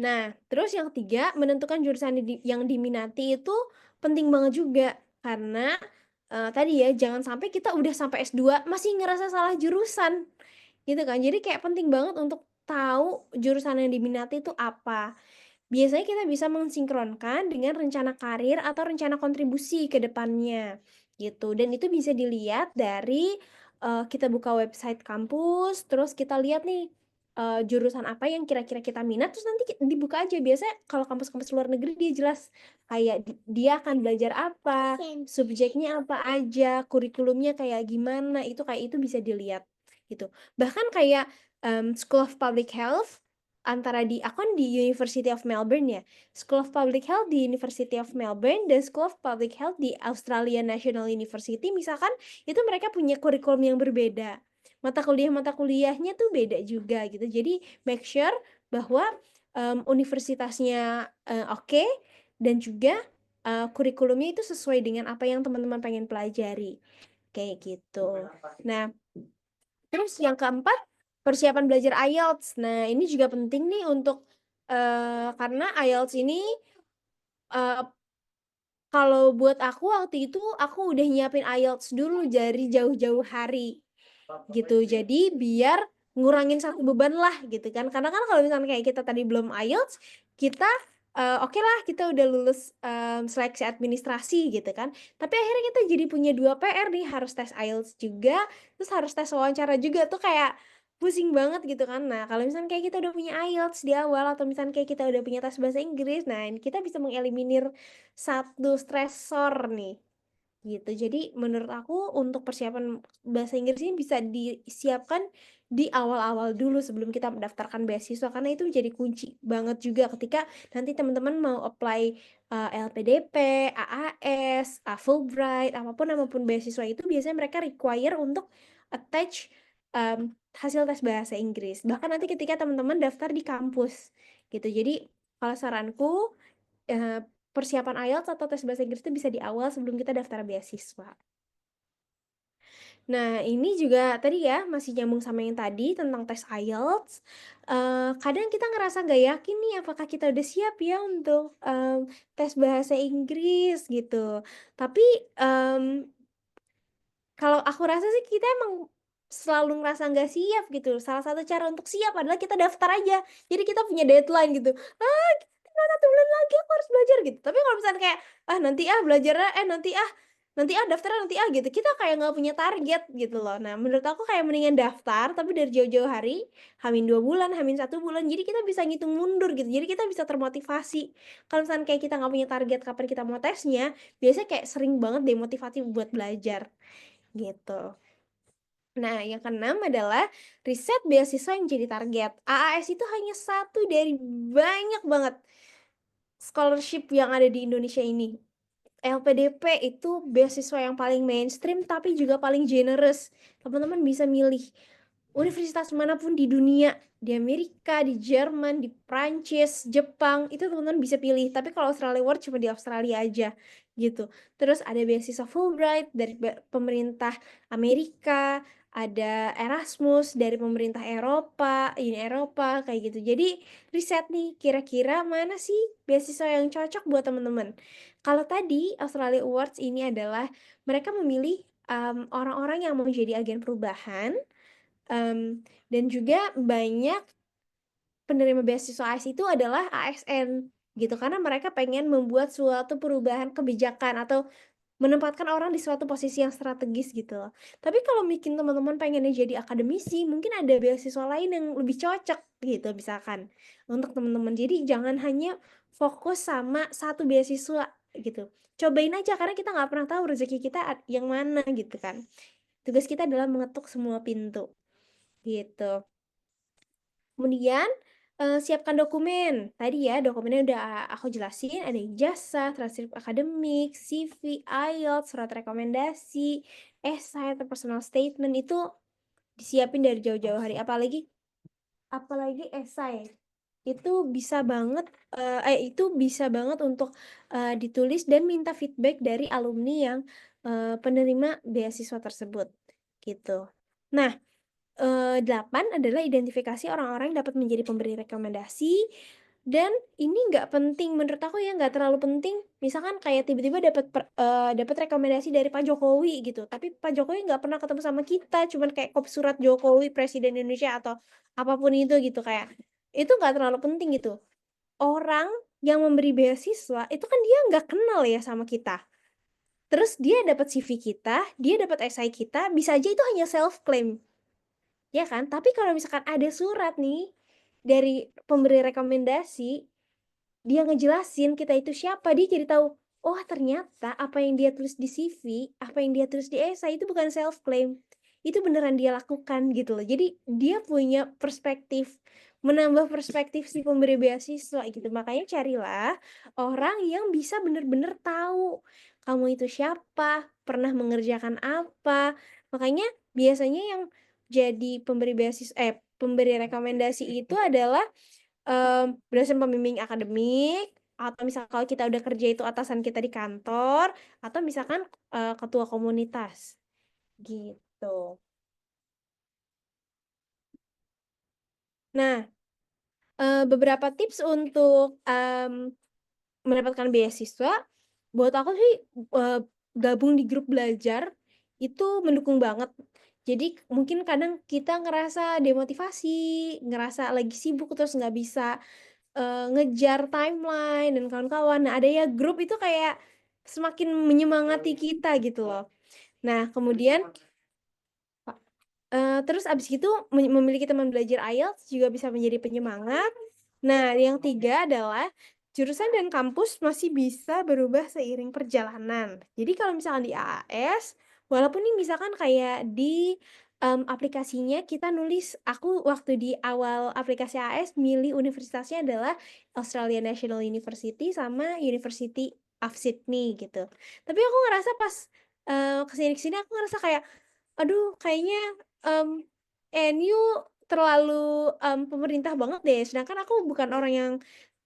[SPEAKER 2] Nah, terus yang ketiga, menentukan jurusan yang diminati itu penting banget juga. Karena tadi ya, jangan sampai kita udah sampai S2 masih ngerasa salah jurusan, gitu kan. Jadi kayak penting banget untuk tahu jurusan yang diminati itu apa. biasanya kita bisa mensinkronkan dengan rencana karir atau rencana kontribusi ke depannya, gitu. Dan itu bisa dilihat dari, kita buka website kampus, terus kita lihat nih, jurusan apa yang kira-kira kita minat, terus nanti dibuka aja. Biasanya kalau kampus-kampus luar negeri dia jelas, kayak dia akan belajar apa, subjeknya apa aja, kurikulumnya kayak gimana, itu bisa dilihat, gitu. Bahkan kayak, School of Public Health, aku kan di University of Melbourne ya, School of Public Health di University of Melbourne dan School of Public Health di Australian National University misalkan, itu mereka punya kurikulum yang berbeda. Mata kuliahnya tuh beda juga gitu. Jadi make sure bahwa, universitasnya, oke, dan juga, kurikulumnya itu sesuai dengan apa yang teman-teman pengen pelajari, kayak gitu. Nah, terus yang keempat, persiapan belajar IELTS. Nah, ini juga penting nih untuk, karena IELTS ini, eee, kalau buat aku waktu itu, aku udah nyiapin IELTS dulu dari jauh-jauh hari, gitu. Jadi biar ngurangin satu beban lah gitu kan. Karena kan kalau misalnya kayak kita tadi belum IELTS, kita, oke lah kita udah lulus, seleksi administrasi gitu kan. Tapi akhirnya kita jadi punya 2 PR nih, harus tes IELTS juga, terus harus tes wawancara juga, tuh kayak pusing banget gitu kan. Nah, kalau misalnya kayak kita udah punya IELTS di awal atau misalnya kayak kita udah punya tes bahasa Inggris, nah kita bisa mengeliminir satu stresor nih. Gitu. Jadi menurut aku untuk persiapan bahasa Inggris ini bisa disiapkan di awal-awal dulu sebelum kita mendaftarkan beasiswa, karena itu jadi kunci banget juga ketika nanti teman-teman mau apply, LPDP, AAS, Fulbright, apapun beasiswa itu biasanya mereka require untuk attach, hasil tes bahasa Inggris. Bahkan nanti ketika teman-teman daftar di kampus, gitu. Jadi kalau saranku, persiapan IELTS atau tes bahasa Inggris itu bisa di awal sebelum kita daftar beasiswa. Nah, ini juga tadi ya, masih nyambung sama yang tadi tentang tes IELTS, kadang kita ngerasa nggak yakin nih apakah kita udah siap ya untuk, tes bahasa Inggris gitu. Tapi, kalau aku rasa sih kita emang selalu ngerasa nggak siap gitu. Salah satu cara untuk siap adalah kita daftar aja. Jadi kita punya deadline gitu, "Ah, tinggal 1 bulan lagi aku harus belajar," gitu. Tapi kalau misalnya kayak, "Ah, nanti ah belajarnya, nanti ah daftarnya nanti ah," gitu, kita kayak nggak punya target gitu loh. Nah, menurut aku kayak mendingan daftar tapi dari jauh-jauh hari, H-2 bulan, H-1 bulan, jadi kita bisa ngitung mundur gitu. Jadi kita bisa termotivasi. Kalau misalnya kayak kita nggak punya target kapan kita mau tesnya, biasanya kayak sering banget demotivasi buat belajar. Gitu. Nah, yang keenam adalah riset beasiswa yang jadi target. AAS itu hanya satu dari banyak banget scholarship yang ada di Indonesia ini. LPDP itu beasiswa yang paling mainstream tapi juga paling generous. Teman-teman bisa milih universitas manapun di dunia, di Amerika, di Jerman, di Prancis, Jepang, itu teman-teman bisa pilih. Tapi kalau Australia Award cuma di Australia aja, gitu. Terus ada beasiswa Fulbright dari pemerintah Amerika, ada Erasmus dari pemerintah Eropa, Uni Eropa, kayak gitu. Jadi riset nih, kira-kira mana sih beasiswa yang cocok buat teman-teman. Kalau tadi Australia Awards ini adalah mereka memilih orang-orang yang mau jadi agen perubahan. Dan juga banyak penerima beasiswa AS itu adalah ASN gitu, karena mereka pengen membuat suatu perubahan kebijakan atau menempatkan orang di suatu posisi yang strategis gitu loh. Tapi kalau bikin teman-teman pengennya jadi akademisi, mungkin ada beasiswa lain yang lebih cocok gitu misalkan untuk teman-teman. Jadi jangan hanya fokus sama satu beasiswa gitu. Cobain aja karena kita nggak pernah tahu rezeki kita yang mana gitu kan. Tugas kita adalah mengetuk semua pintu gitu. Kemudian, siapkan dokumen. Tadi ya dokumennya udah aku jelasin, ada ijazah, transkrip akademik, CV, IELTS, surat rekomendasi, esai atau personal statement itu disiapin dari jauh-jauh hari. Apalagi esai. Itu bisa banget untuk, ditulis dan minta feedback dari alumni yang, penerima beasiswa tersebut, gitu. Nah, 8 adalah identifikasi orang-orang yang dapat menjadi pemberi rekomendasi, dan ini nggak penting menurut aku ya, nggak terlalu penting misalkan kayak tiba-tiba dapat rekomendasi dari Pak Jokowi gitu, tapi Pak Jokowi nggak pernah ketemu sama kita, cuman kayak kop surat Jokowi Presiden Indonesia atau apapun itu gitu, kayak itu nggak terlalu penting gitu. orang yang memberi beasiswa itu kan dia nggak kenal ya sama kita. Terus dia dapat CV kita, dia dapat esai kita, bisa aja itu hanya self claim, ya kan? Tapi kalau misalkan ada surat nih dari pemberi rekomendasi, dia ngejelasin kita itu siapa, dia jadi tahu, oh ternyata apa yang dia tulis di CV, apa yang dia tulis di esai itu bukan self claim. Itu beneran dia lakukan gitu loh. Jadi dia punya perspektif, menambah perspektif si pemberi beasiswa gitu. Makanya carilah orang yang bisa bener-bener tahu kamu itu siapa, pernah mengerjakan apa. Makanya biasanya yang jadi pemberi beasiswa pemberi rekomendasi itu adalah dosen pembimbing akademik, atau misal kalau kita udah kerja itu atasan kita di kantor, atau misalkan, ketua komunitas, gitu. Nah, beberapa tips untuk, mendapatkan beasiswa, buat aku sih, eee, gabung di grup belajar, itu mendukung banget. Jadi mungkin kadang kita ngerasa demotivasi, ngerasa lagi sibuk terus nggak bisa ngejar timeline dan kawan-kawan. Nah, adanya grup itu kayak semakin menyemangati kita gitu loh. Nah, kemudian terus abis itu memiliki teman belajar IELTS juga bisa menjadi penyemangat. Nah, yang 3 adalah jurusan dan kampus masih bisa berubah seiring perjalanan. Jadi kalau misalkan di AAS, walaupun nih misalkan kayak di, aplikasinya kita nulis aku waktu di awal aplikasi AAS milih universitasnya adalah Australian National University sama University of Sydney gitu. Tapi aku ngerasa pas, ke sini aku ngerasa kayak, aduh kayaknya, mmm, NU terlalu, pemerintah banget deh, sedangkan aku bukan orang yang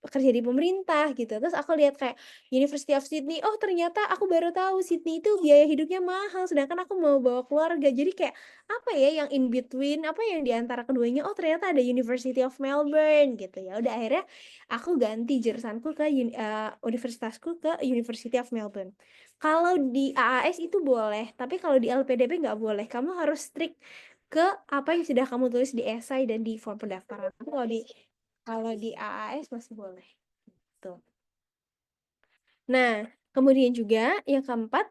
[SPEAKER 2] kerja di pemerintah gitu. Terus aku lihat kayak University of Sydney, oh ternyata aku baru tahu Sydney itu biaya hidupnya mahal, sedangkan aku mau bawa keluarga. Jadi kayak, apa ya yang in between, apa yang di antara keduanya, oh ternyata ada University of Melbourne gitu. Ya udah akhirnya aku ganti jurusanku ke universitasku ke University of Melbourne. Kalau di AAS itu boleh, tapi kalau di LPDP nggak boleh. Kamu harus strict ke apa yang sudah kamu tulis di esai dan di form pendaftaran. Tapi kalau di AAS masih boleh, tuh. Nah, kemudian juga yang keempat,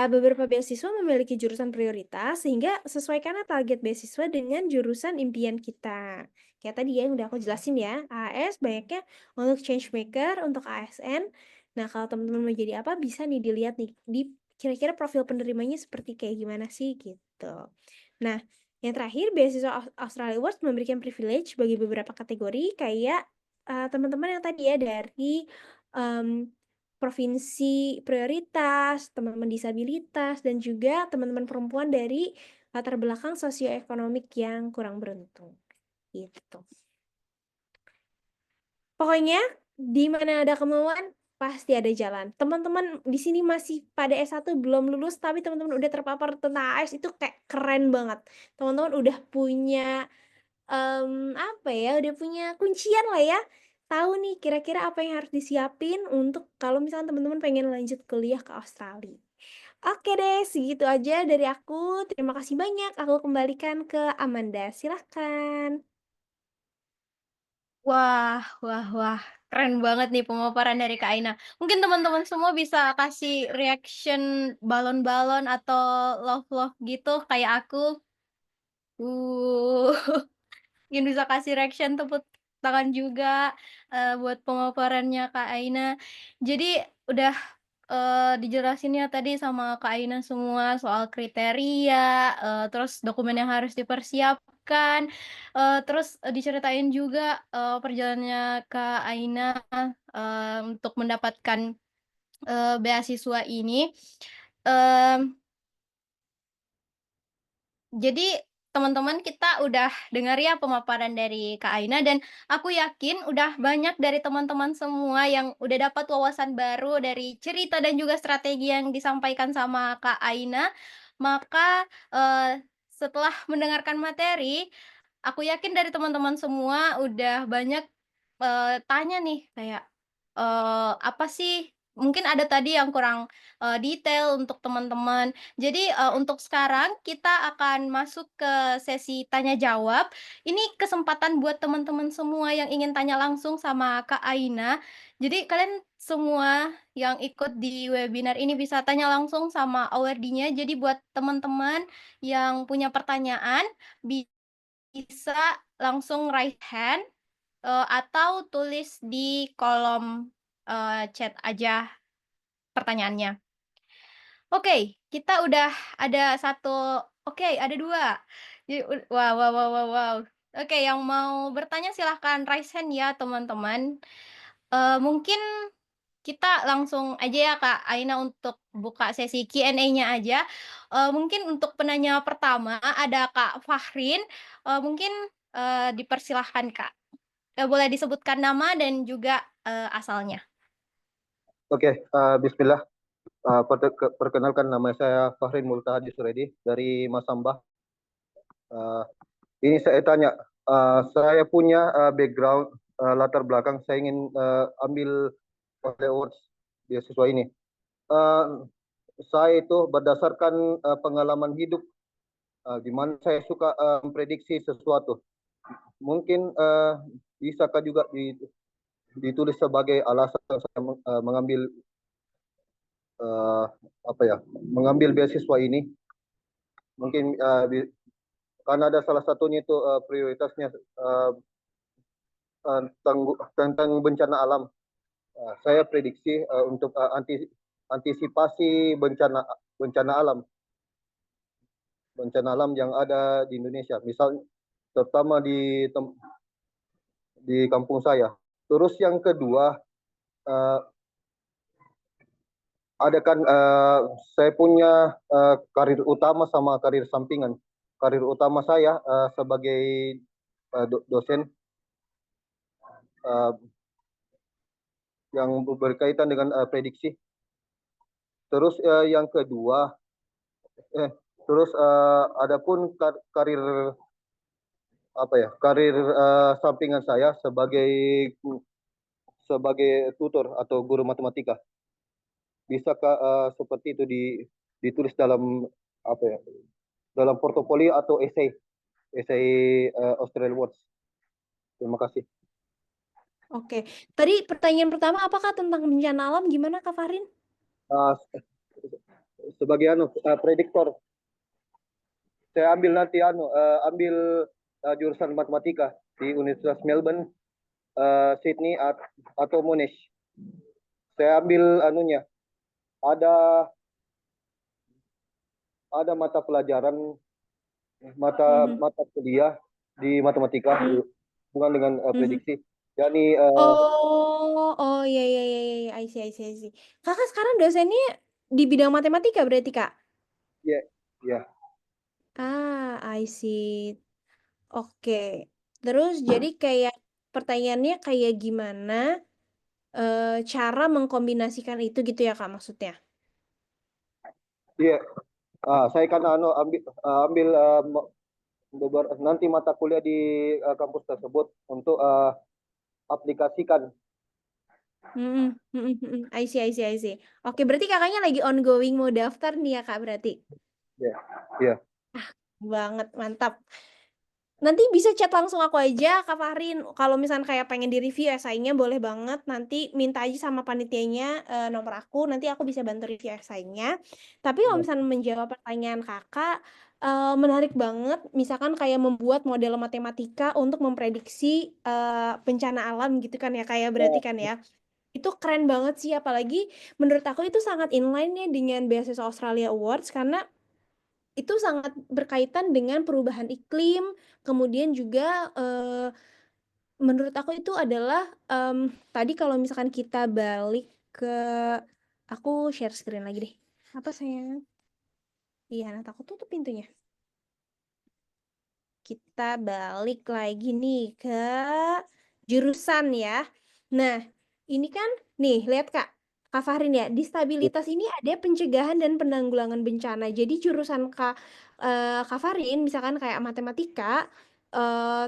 [SPEAKER 2] beberapa beasiswa memiliki jurusan prioritas sehingga sesuaikanlah target beasiswa dengan jurusan impian kita. Kayak tadi ya yang udah aku jelasin ya, AAS banyaknya untuk change maker, untuk ASN. Nah, kalau teman-teman mau jadi apa bisa nih dilihat nih di kira-kira profil penerimanya seperti kayak gimana sih gitu. Nah, yang terakhir beasiswa Australia Awards memberikan privilege bagi beberapa kategori kayak, teman-teman yang tadi ya dari, mmm provinsi prioritas, teman-teman disabilitas, dan juga teman-teman perempuan dari latar belakang sosioekonomik yang kurang beruntung, gitu. Pokoknya di mana ada kemauan, pasti ada jalan. Teman-teman di sini masih pada S1 belum lulus, tapi teman-teman udah terpapar tentang AS itu kayak keren banget. Teman-teman udah punya apa ya, udah punya kuncian lah ya, tahu nih kira-kira apa yang harus disiapin untuk kalau misalnya teman-teman pengen lanjut kuliah ke Australia. Oke deh, segitu aja dari aku. Terima kasih banyak. Aku kembalikan ke Amanda, silahkan.
[SPEAKER 1] Wah wah wah, keren banget nih pemaparan dari Kak Aina. Mungkin teman-teman semua bisa kasih reaction balon-balon atau love-love gitu kayak aku. Uh. Mungkin bisa kasih reaction tepuk tangan juga, buat pemaparannya Kak Aina. Jadi udah, dijelasin ya tadi sama Kak Aina semua soal kriteria, terus dokumen yang harus dipersiapkan, terus, diceritain juga, perjalanannya Kak Aina, untuk mendapatkan, beasiswa ini. Mmm Jadi, teman-teman kita udah dengar ya pemaparan dari Kak Aina dan aku yakin udah banyak dari teman-teman semua yang udah dapat wawasan baru dari cerita dan juga strategi yang disampaikan sama Kak Aina. Maka, setelah mendengarkan materi, aku yakin dari teman-teman semua udah banyak, tanya nih kayak, apa sih mungkin ada tadi yang kurang, detail untuk teman-teman. Jadi, untuk sekarang kita akan masuk ke sesi tanya jawab. Ini kesempatan buat teman-teman semua yang ingin tanya langsung sama Kak Aina. Jadi kalian semua yang ikut di webinar ini bisa tanya langsung sama awardee-nya. Jadi buat teman-teman yang punya pertanyaan, bisa langsung raise hand, atau tulis di kolom, chat aja pertanyaannya. Oke, kita udah ada satu, oke, ada 2. Jadi wow wow wow wow wow. Oke, yang mau bertanya silahkan raise hand ya, teman-teman. Mungkin kita langsung aja ya, Kak Aina, untuk buka sesi Q&A-nya aja. Mungkin untuk penanya pertama ada Kak Fahrin, mungkin, dipersilahkan, Kak. Boleh disebutkan nama dan juga, asalnya.
[SPEAKER 3] Oke, bismillah. Perkenalkan, nama saya Fahrin Multahadi Suredi dari Masambah. Ini saya tanya, saya punya background, latar belakang, saya ingin ambil awards beasiswa ini. Saya itu berdasarkan pengalaman hidup, di mana saya suka memprediksi sesuatu. Mungkin bisakah juga ditulis sebagai alasan saya mengambil mengambil beasiswa ini. Mungkin karena ada salah satunya itu prioritasnya tentang bencana alam. Saya prediksi untuk antisipasi bencana alam yang ada di Indonesia, misal terutama di kampung saya. Terus yang kedua, ada kan saya punya karir utama sama karir sampingan. Karir utama saya sebagai dosen yang berkaitan dengan prediksi. Terus yang kedua, terus adapun karir sampingan saya sebagai tutor atau guru matematika. Bisakah seperti itu ditulis dalam dalam portofolio atau esai Australian Awards? Terima kasih.
[SPEAKER 2] Oke, tadi pertanyaan pertama apakah tentang bencana alam, gimana Kak Fahrin?
[SPEAKER 3] Sebagai prediktor, saya ambil nanti jurusan matematika di Universitas Melbourne, Sydney atau Monash. Saya ambil ada mata pelajaran, mata kuliah di matematika hubungan dengan prediksi. Yani
[SPEAKER 2] iya, I see. Kakak sekarang dosennya di bidang matematika berarti, Kak?
[SPEAKER 3] ya.
[SPEAKER 2] I see. Oke. Terus jadi kayak pertanyaannya kayak gimana cara mengkombinasikan itu gitu ya, Kak, maksudnya?
[SPEAKER 3] Iya. Saya kan ambil nanti mata kuliah di kampus tersebut untuk aplikasikan.
[SPEAKER 2] I see. Oke, berarti kakaknya lagi ongoing mau daftar nih ya, Kak, berarti?
[SPEAKER 3] Iya.
[SPEAKER 2] Banget, mantap. Nanti bisa chat langsung aku aja, Kak Fahrin. Kalau misalnya kayak pengen di-review esainya boleh banget. Nanti minta aja sama panitianya nomor aku, nanti aku bisa bantu review esainya. Tapi kalau misalnya menjawab pertanyaan kakak, menarik banget. Misalkan kayak membuat model matematika untuk memprediksi bencana alam gitu kan ya, kayak berarti kan ya. Itu keren banget sih, apalagi menurut aku itu sangat inline ya dengan beasiswa Australia Awards, karena itu sangat berkaitan dengan perubahan iklim, kemudian juga menurut aku itu adalah tadi kalau misalkan kita balik ke, aku share screen lagi deh. Apa sayang? Iya, nanti aku tutup pintunya. Kita balik lagi nih ke jurusan ya. Nah, ini kan nih, lihat Kak Fahrin ya, di stabilitas ini ada pencegahan dan penanggulangan bencana. Jadi jurusan Kak Fahrin misalkan kayak matematika,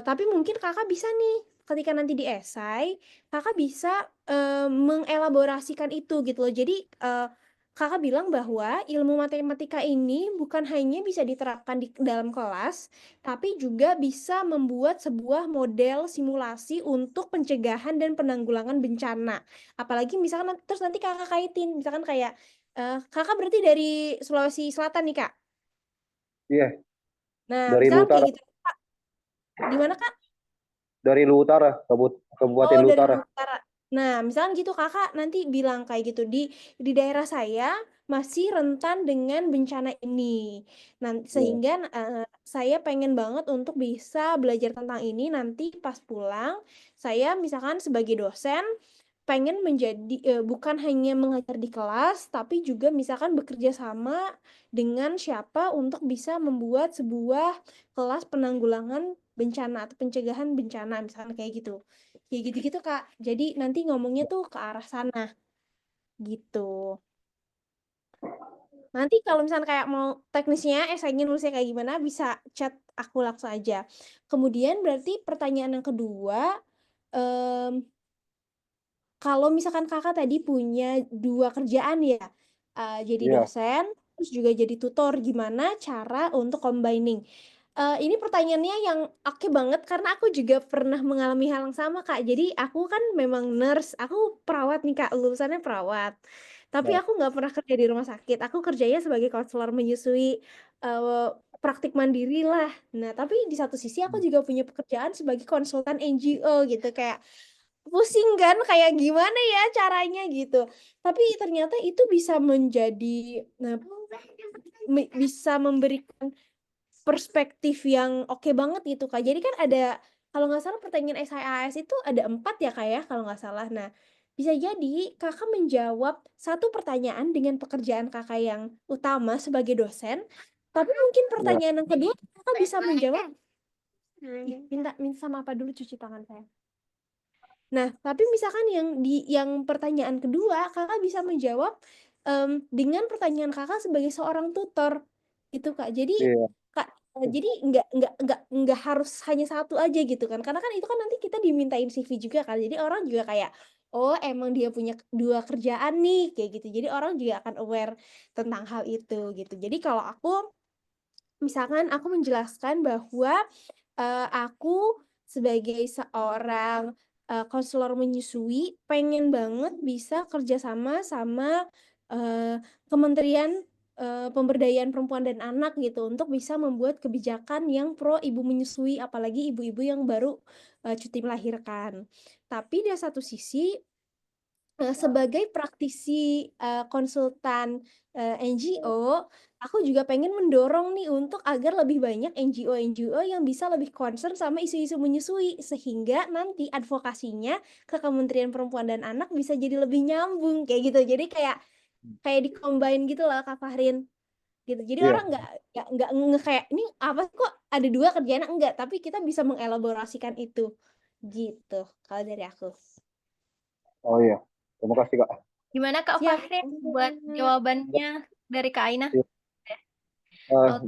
[SPEAKER 2] tapi mungkin kakak bisa nih ketika nanti di esai, Kakak bisa mengelaborasikan itu gitu loh. Jadi Kakak bilang bahwa ilmu matematika ini bukan hanya bisa diterapkan di dalam kelas, tapi juga bisa membuat sebuah model simulasi untuk pencegahan dan penanggulangan bencana. Apalagi misalkan terus nanti Kakak kaitin, misalkan kayak Kakak berarti dari Sulawesi Selatan nih, Kak.
[SPEAKER 3] Iya,
[SPEAKER 2] Nah,
[SPEAKER 3] dari
[SPEAKER 2] misalkan
[SPEAKER 3] Lutara,
[SPEAKER 2] kayak gitu. Kak, di mana, Kak?
[SPEAKER 3] dari Lutara, Kabupaten
[SPEAKER 2] Oh, dari
[SPEAKER 3] Lutara.
[SPEAKER 2] utara. Nah, misalkan gitu Kakak nanti bilang kayak gitu, di daerah saya masih rentan dengan bencana ini.
[SPEAKER 3] Iya,
[SPEAKER 2] Sehingga saya pengen banget untuk bisa belajar tentang ini nanti pas pulang. Saya misalkan sebagai dosen pengen menjadi bukan hanya mengajar di kelas, tapi juga misalkan bekerja sama dengan siapa untuk bisa membuat sebuah kelas penanggulangan bencana atau pencegahan bencana, misalkan kayak gitu. Kayak gitu-gitu, Kak. Jadi nanti ngomongnya tuh ke arah sana, gitu. Nanti kalau misalnya kayak mau teknisnya, esainya nulisnya kayak gimana, bisa chat aku langsung aja. Kemudian berarti pertanyaan yang kedua, em, kalau misalkan Kakak tadi punya 2 kerjaan ya, jadi
[SPEAKER 3] iya,
[SPEAKER 2] dosen, terus juga jadi tutor, gimana cara untuk combining? Ini pertanyaannya yang oke banget karena aku juga pernah mengalami hal yang sama, Kak. Jadi aku kan memang nurse, aku perawat nih, Kak, lulusannya perawat. Tapi
[SPEAKER 3] iya,
[SPEAKER 2] aku nggak pernah kerja di rumah sakit, aku kerjanya sebagai konselor menyusui, praktik mandiri lah. Nah, tapi di satu sisi aku juga punya pekerjaan sebagai konsultan NGO gitu, kayak pusing kan kayak gimana ya caranya gitu. Tapi ternyata itu bisa menjadi bisa memberikan perspektif yang oke banget gitu, Kak. Jadi kan ada kalau nggak salah pertanyaan SIAS itu ada 4 ya, Kak, ya, kalau nggak salah. Nah, bisa jadi Kakak menjawab satu pertanyaan dengan pekerjaan Kakak yang utama sebagai dosen, tapi mungkin
[SPEAKER 3] iya,
[SPEAKER 2] pertanyaan yang kedua Kakak bisa menjawab minta minta sama apa dulu cuci tangan saya. Nah, tapi misalkan yang pertanyaan kedua, Kakak bisa menjawab dengan pertanyaan Kakak sebagai seorang tutor, gitu Kak. Jadi
[SPEAKER 3] iya,
[SPEAKER 2] Kak, jadi nggak harus hanya satu aja gitu kan, karena kan itu kan nanti kita dimintain CV juga kan, jadi orang juga kayak, oh emang dia punya 2 kerjaan nih, kayak gitu. Jadi orang juga akan aware tentang hal itu, gitu. Jadi kalau aku misalkan aku menjelaskan bahwa, aku sebagai seorang, konselor menyusui pengen banget bisa kerjasama sama, Kementerian, Pemberdayaan Perempuan dan Anak gitu untuk bisa membuat kebijakan yang pro ibu menyusui, apalagi ibu-ibu yang baru, cuti melahirkan. Tapi di satu sisi sebagai praktisi, konsultan, NGO, aku juga pengen mendorong nih untuk agar lebih banyak NGO-NGO yang bisa lebih concern sama isu-isu menyusui, sehingga nanti advokasinya ke Kementerian Perempuan dan Anak bisa jadi lebih nyambung, kayak gitu. Jadi kayak kayak di-combine gitu loh, Kak Fahrin, gitu. Jadi
[SPEAKER 3] iya.
[SPEAKER 2] orang nggak ngeh kayak, "Ini apa sih kok ada 2 kerjaan?" Enggak, tapi kita bisa mengelaborasikan itu, gitu kalau dari aku.
[SPEAKER 3] Oh iya, terima kasih Kak.
[SPEAKER 1] Gimana Kak
[SPEAKER 2] Siap.
[SPEAKER 1] Fahrin buat jawabannya dari Kak Aina?
[SPEAKER 3] Eh,
[SPEAKER 1] Oh,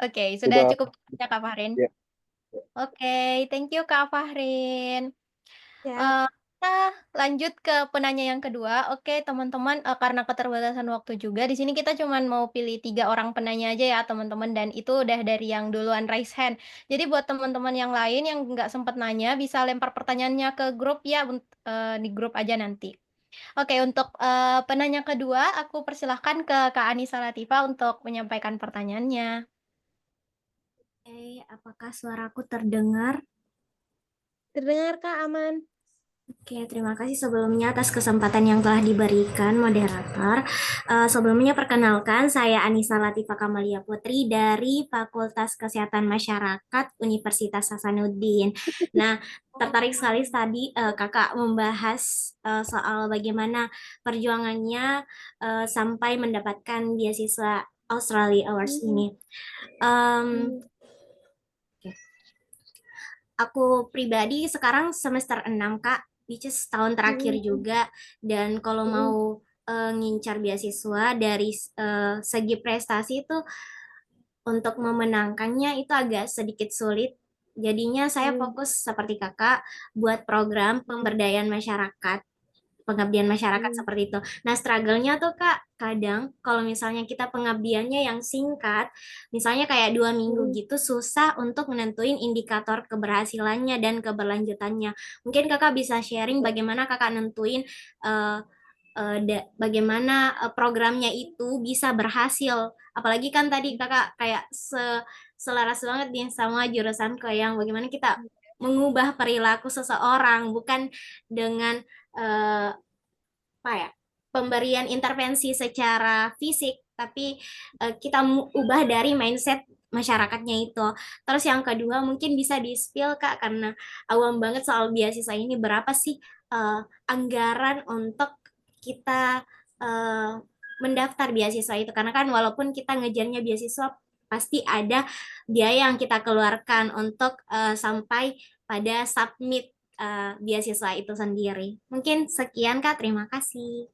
[SPEAKER 1] oke, sudah
[SPEAKER 3] sudah,
[SPEAKER 1] cukup ya Kak Fahrin.
[SPEAKER 3] ya,
[SPEAKER 1] Oke, thank you Kak Fahrin.
[SPEAKER 2] Siap.
[SPEAKER 1] Eh, kita lanjut ke penanya yang kedua. Oke, teman-teman, karena keterbatasan waktu juga, di sini kita cuman mau pilih 3 orang penanya aja ya, teman-teman, dan itu udah dari yang duluan raise hand. Jadi buat teman-teman yang lain yang nggak sempat nanya, bisa lempar pertanyaannya ke grup ya, di grup aja nanti. Oke, untuk penanya kedua, aku persilahkan ke Kak Anissa Latifa untuk menyampaikan pertanyaannya.
[SPEAKER 4] Oke, apakah suaraku terdengar?
[SPEAKER 2] Terdengar Kak, aman.
[SPEAKER 4] Oke, terima kasih sebelumnya atas kesempatan yang telah diberikan moderator. Sebelumnya perkenalkan, saya Anissa Latifa Kamalia Putri dari Fakultas Kesehatan Masyarakat Universitas Hasanuddin. Nah, tertarik sekali tadi kakak membahas soal bagaimana perjuangannya sampai mendapatkan beasiswa Australia Awards ini. Oke. Aku pribadi sekarang semester 6 Kak, which is tahun terakhir juga. Dan kalau mau ngincar beasiswa dari segi prestasi itu untuk memenangkannya itu agak sedikit sulit Jadinya saya fokus seperti kakak buat program pemberdayaan masyarakat, pengabdian masyarakat seperti itu. Nah, struggle-nya tuh Kak, kadang kalau misalnya kita pengabdiannya yang singkat, misalnya kayak 2 minggu gitu, susah untuk menentuin indikator keberhasilannya dan keberlanjutannya. Mungkin Kakak bisa sharing bagaimana Kakak nentuin eh, bagaimana programnya itu bisa berhasil. Apalagi kan tadi Kakak kayak selaras banget nih sama jurusan ke yang bagaimana kita mengubah perilaku seseorang, bukan dengan eh, apa ya, pemberian intervensi secara fisik, tapi kita ubah dari mindset masyarakatnya itu. Terus yang kedua mungkin bisa di-spill Kak, karena awam banget soal beasiswa ini, berapa sih eh, anggaran untuk kita eh, mendaftar beasiswa itu? Karena kan walaupun kita ngejarnya beasiswa, pasti ada biaya yang kita keluarkan untuk sampai pada submit beasiswa itu sendiri. Mungkin sekian Kak, terima kasih.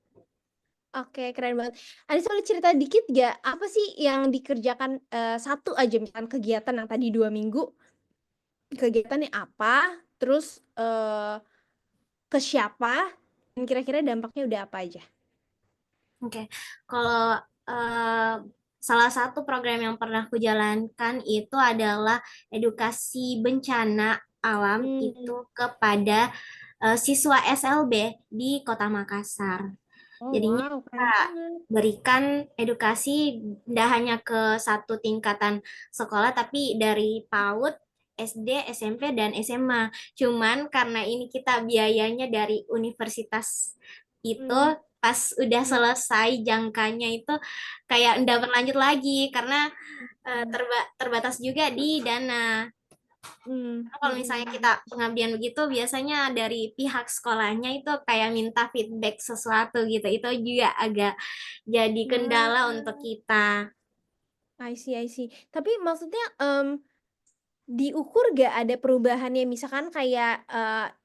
[SPEAKER 2] Oke, keren banget. Anissa boleh cerita dikit gak, apa sih yang dikerjakan, satu aja misalkan kegiatan yang tadi 2 minggu, kegiatannya apa, terus, ke siapa, dan kira-kira dampaknya udah apa aja?
[SPEAKER 4] Oke, kalau salah satu program yang pernah aku jalankan itu adalah edukasi bencana alam itu kepada siswa SLB di Kota Makassar.
[SPEAKER 2] Oh
[SPEAKER 4] Jadinya
[SPEAKER 2] wow, keren
[SPEAKER 4] kita
[SPEAKER 2] banget.
[SPEAKER 4] berikan edukasi tidak hanya ke satu tingkatan sekolah, tapi dari PAUD, SD, SMP, dan SMA. Cuman karena ini kita biayanya dari universitas itu, pas udah selesai jangkanya itu kayak nggak berlanjut lagi karena terbatas juga di dana. Kalau misalnya kita pengabdian begitu, biasanya dari pihak sekolahnya itu kayak minta feedback sesuatu gitu. Itu juga agak jadi kendala untuk kita.
[SPEAKER 2] I see. Tapi maksudnya, diukur gak ada perubahannya? Misalkan kayak,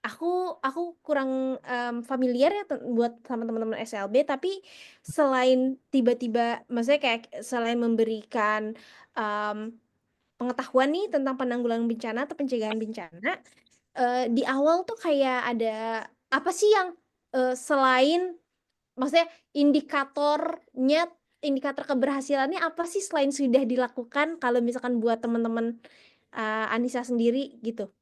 [SPEAKER 2] aku kurang, familiar ya buat sama teman-teman SLB, tapi selain tiba-tiba maksudnya kayak selain memberikan, pengetahuan nih tentang penanggulangan bencana atau pencegahan bencana, di awal tuh kayak ada apa sih yang, selain maksudnya indikator keberhasilannya apa sih selain sudah dilakukan kalau misalkan buat teman-teman, Anissa sendiri gitu?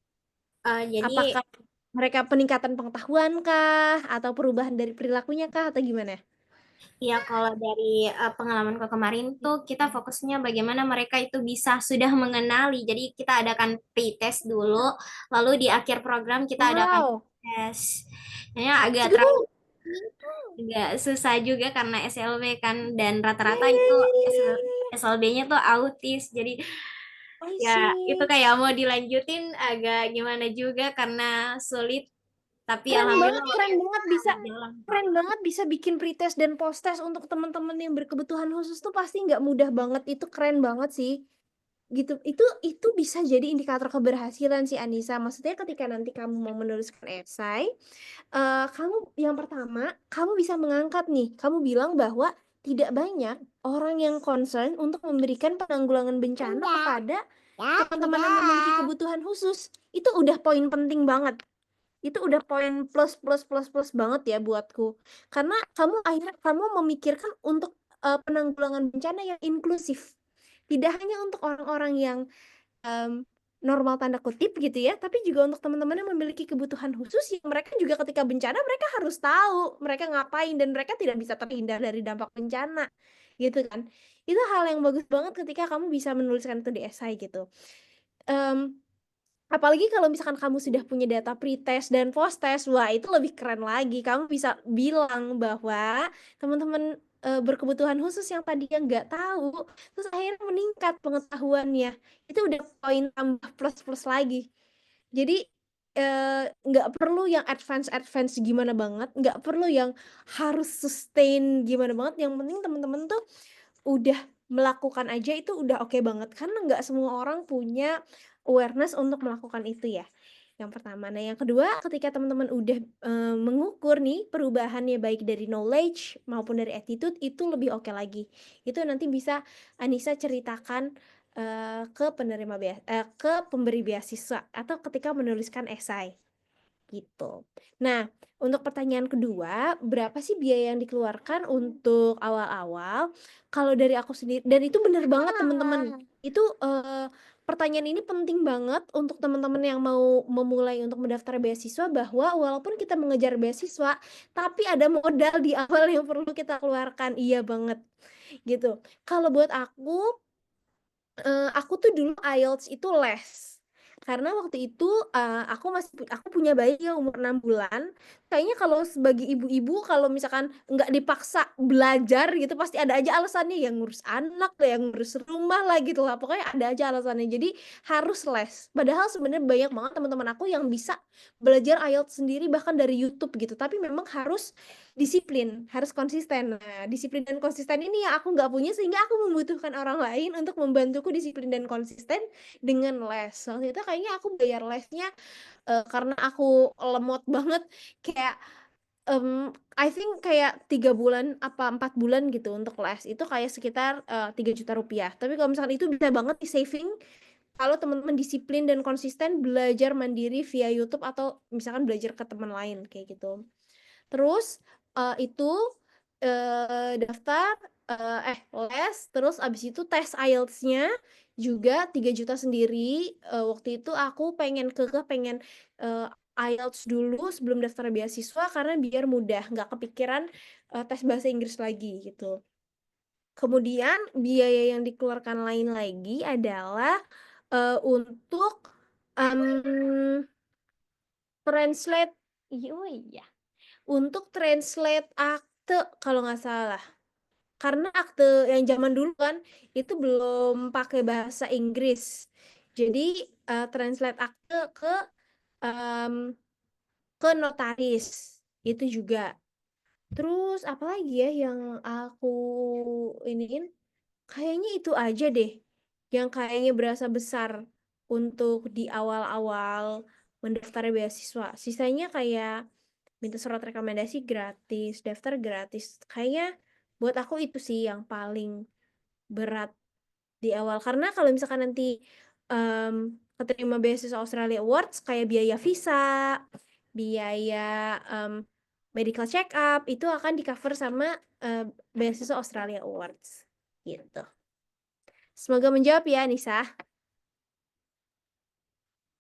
[SPEAKER 4] Jadi
[SPEAKER 2] Apakah mereka peningkatan pengetahuan kah? Atau perubahan dari perilakunya kah? Atau gimana?
[SPEAKER 4] ya, kalau dari pengalamanku kemarin tuh kita fokusnya bagaimana mereka itu bisa sudah mengenali. Jadi kita adakan pre-test dulu, lalu di akhir program kita adakan
[SPEAKER 2] Wow,
[SPEAKER 4] tes. Ini agak
[SPEAKER 2] seru.
[SPEAKER 4] susah juga karena SLB kan, dan rata-rata itu SLB-nya tuh autis. Jadi
[SPEAKER 2] I
[SPEAKER 4] ya itu
[SPEAKER 2] see.
[SPEAKER 4] kayak mau dilanjutin agak gimana juga karena sulit, tapi
[SPEAKER 2] Keren
[SPEAKER 4] alhamdulillah
[SPEAKER 2] banget keren banget bisa
[SPEAKER 4] berjalan.
[SPEAKER 2] keren banget bisa bikin pretest dan posttest untuk teman-teman yang berkebutuhan khusus tuh pasti nggak mudah banget, itu keren banget sih. Gitu, itu bisa jadi indikator keberhasilan sih Anissa. Maksudnya ketika nanti kamu mau menuliskan esai, kamu yang pertama, kamu bisa mengangkat nih, kamu bilang bahwa tidak banyak orang yang concern untuk memberikan penanggulangan bencana kepada teman-teman yang memiliki kebutuhan khusus. Itu udah poin penting banget. Itu udah poin plus banget ya buatku. Karena kamu memikirkan untuk penanggulangan bencana yang inklusif. Tidak hanya untuk orang-orang yang normal tanda kutip gitu ya, tapi juga untuk teman-teman yang memiliki kebutuhan khusus yang mereka juga ketika bencana mereka harus tahu mereka ngapain dan mereka tidak bisa terhindar dari dampak bencana gitu kan. Itu hal yang bagus banget ketika kamu bisa menuliskan itu di esai gitu. Em, Apalagi kalau misalkan kamu sudah punya data pretest dan posttest, wah itu lebih keren lagi. Kamu bisa bilang bahwa teman-teman berkebutuhan khusus yang tadinya nggak tahu, terus akhirnya meningkat pengetahuannya. Itu udah poin tambah plus-plus lagi. Jadi nggak perlu yang advance gimana banget, nggak perlu yang harus sustain gimana banget. Yang penting teman-teman tuh udah melakukan aja itu udah oke banget, karena nggak semua orang punya awareness untuk melakukan itu ya, yang pertama. Nah yang kedua, ketika teman-teman udah mengukur nih perubahannya baik dari knowledge maupun dari attitude, itu lebih oke lagi. Itu nanti bisa Anissa ceritakan ke ke pemberi beasiswa atau ketika menuliskan esai gitu. Nah, untuk pertanyaan kedua, berapa sih biaya yang dikeluarkan untuk awal-awal? Kalau dari aku sendiri, dan itu bener banget teman-teman. Itu pertanyaan ini penting banget untuk teman-teman yang mau memulai untuk mendaftar beasiswa, bahwa walaupun kita mengejar beasiswa, tapi ada modal di awal yang perlu kita keluarkan. Iya banget gitu. Kalau buat aku tuh dulu IELTS itu les. Karena waktu itu, aku punya bayi yang umur 6 bulan. Kayaknya kalau sebagai ibu-ibu kalau misalkan nggak dipaksa belajar gitu, pasti ada aja alasannya, yang ngurus anak lah, yang ngurus rumah lah gitu lah, pokoknya ada aja alasannya. Jadi harus les. Padahal sebenarnya banyak banget teman-teman aku yang bisa belajar IELTS sendiri bahkan dari YouTube gitu, tapi memang harus disiplin, harus konsisten. Nah, disiplin dan konsisten ini yang aku nggak punya, sehingga aku membutuhkan orang lain untuk membantuku disiplin dan konsisten dengan les. Waktu itu kayaknya aku bayar lesnya karena aku lemot banget, kayak I think kayak 3 bulan apa 4 bulan gitu untuk les. Itu kayak sekitar 3 juta rupiah. Tapi kalau misalkan itu bisa banget di saving kalau teman-teman disiplin dan konsisten belajar mandiri via YouTube atau misalkan belajar ke teman lain kayak gitu. Terus itu daftar les, terus abis itu tes IELTS-nya juga 3 juta sendiri. Waktu itu aku pengen IELTS dulu sebelum daftar beasiswa karena biar mudah, nggak kepikiran tes bahasa Inggris lagi gitu. Kemudian biaya yang dikeluarkan lain lagi adalah untuk translate, oh iya, untuk translate akte kalau nggak salah. Karena akte yang zaman dulu kan itu belum pakai bahasa Inggris. Jadi translate akte em, ke notaris itu juga. Terus apa lagi ya yang aku iniin? Kayaknya itu aja deh yang kayaknya berasa besar untuk di awal-awal mendaftar beasiswa. Sisanya kayak minta surat rekomendasi gratis, daftar gratis. Kayaknya buat aku itu sih yang paling berat di awal. Karena kalau misalkan nanti keterima beasiswa Australia Awards, kayak biaya visa, biaya medical check up, itu akan di cover sama beasiswa Australia Awards gitu. Semoga menjawab ya, Nisa.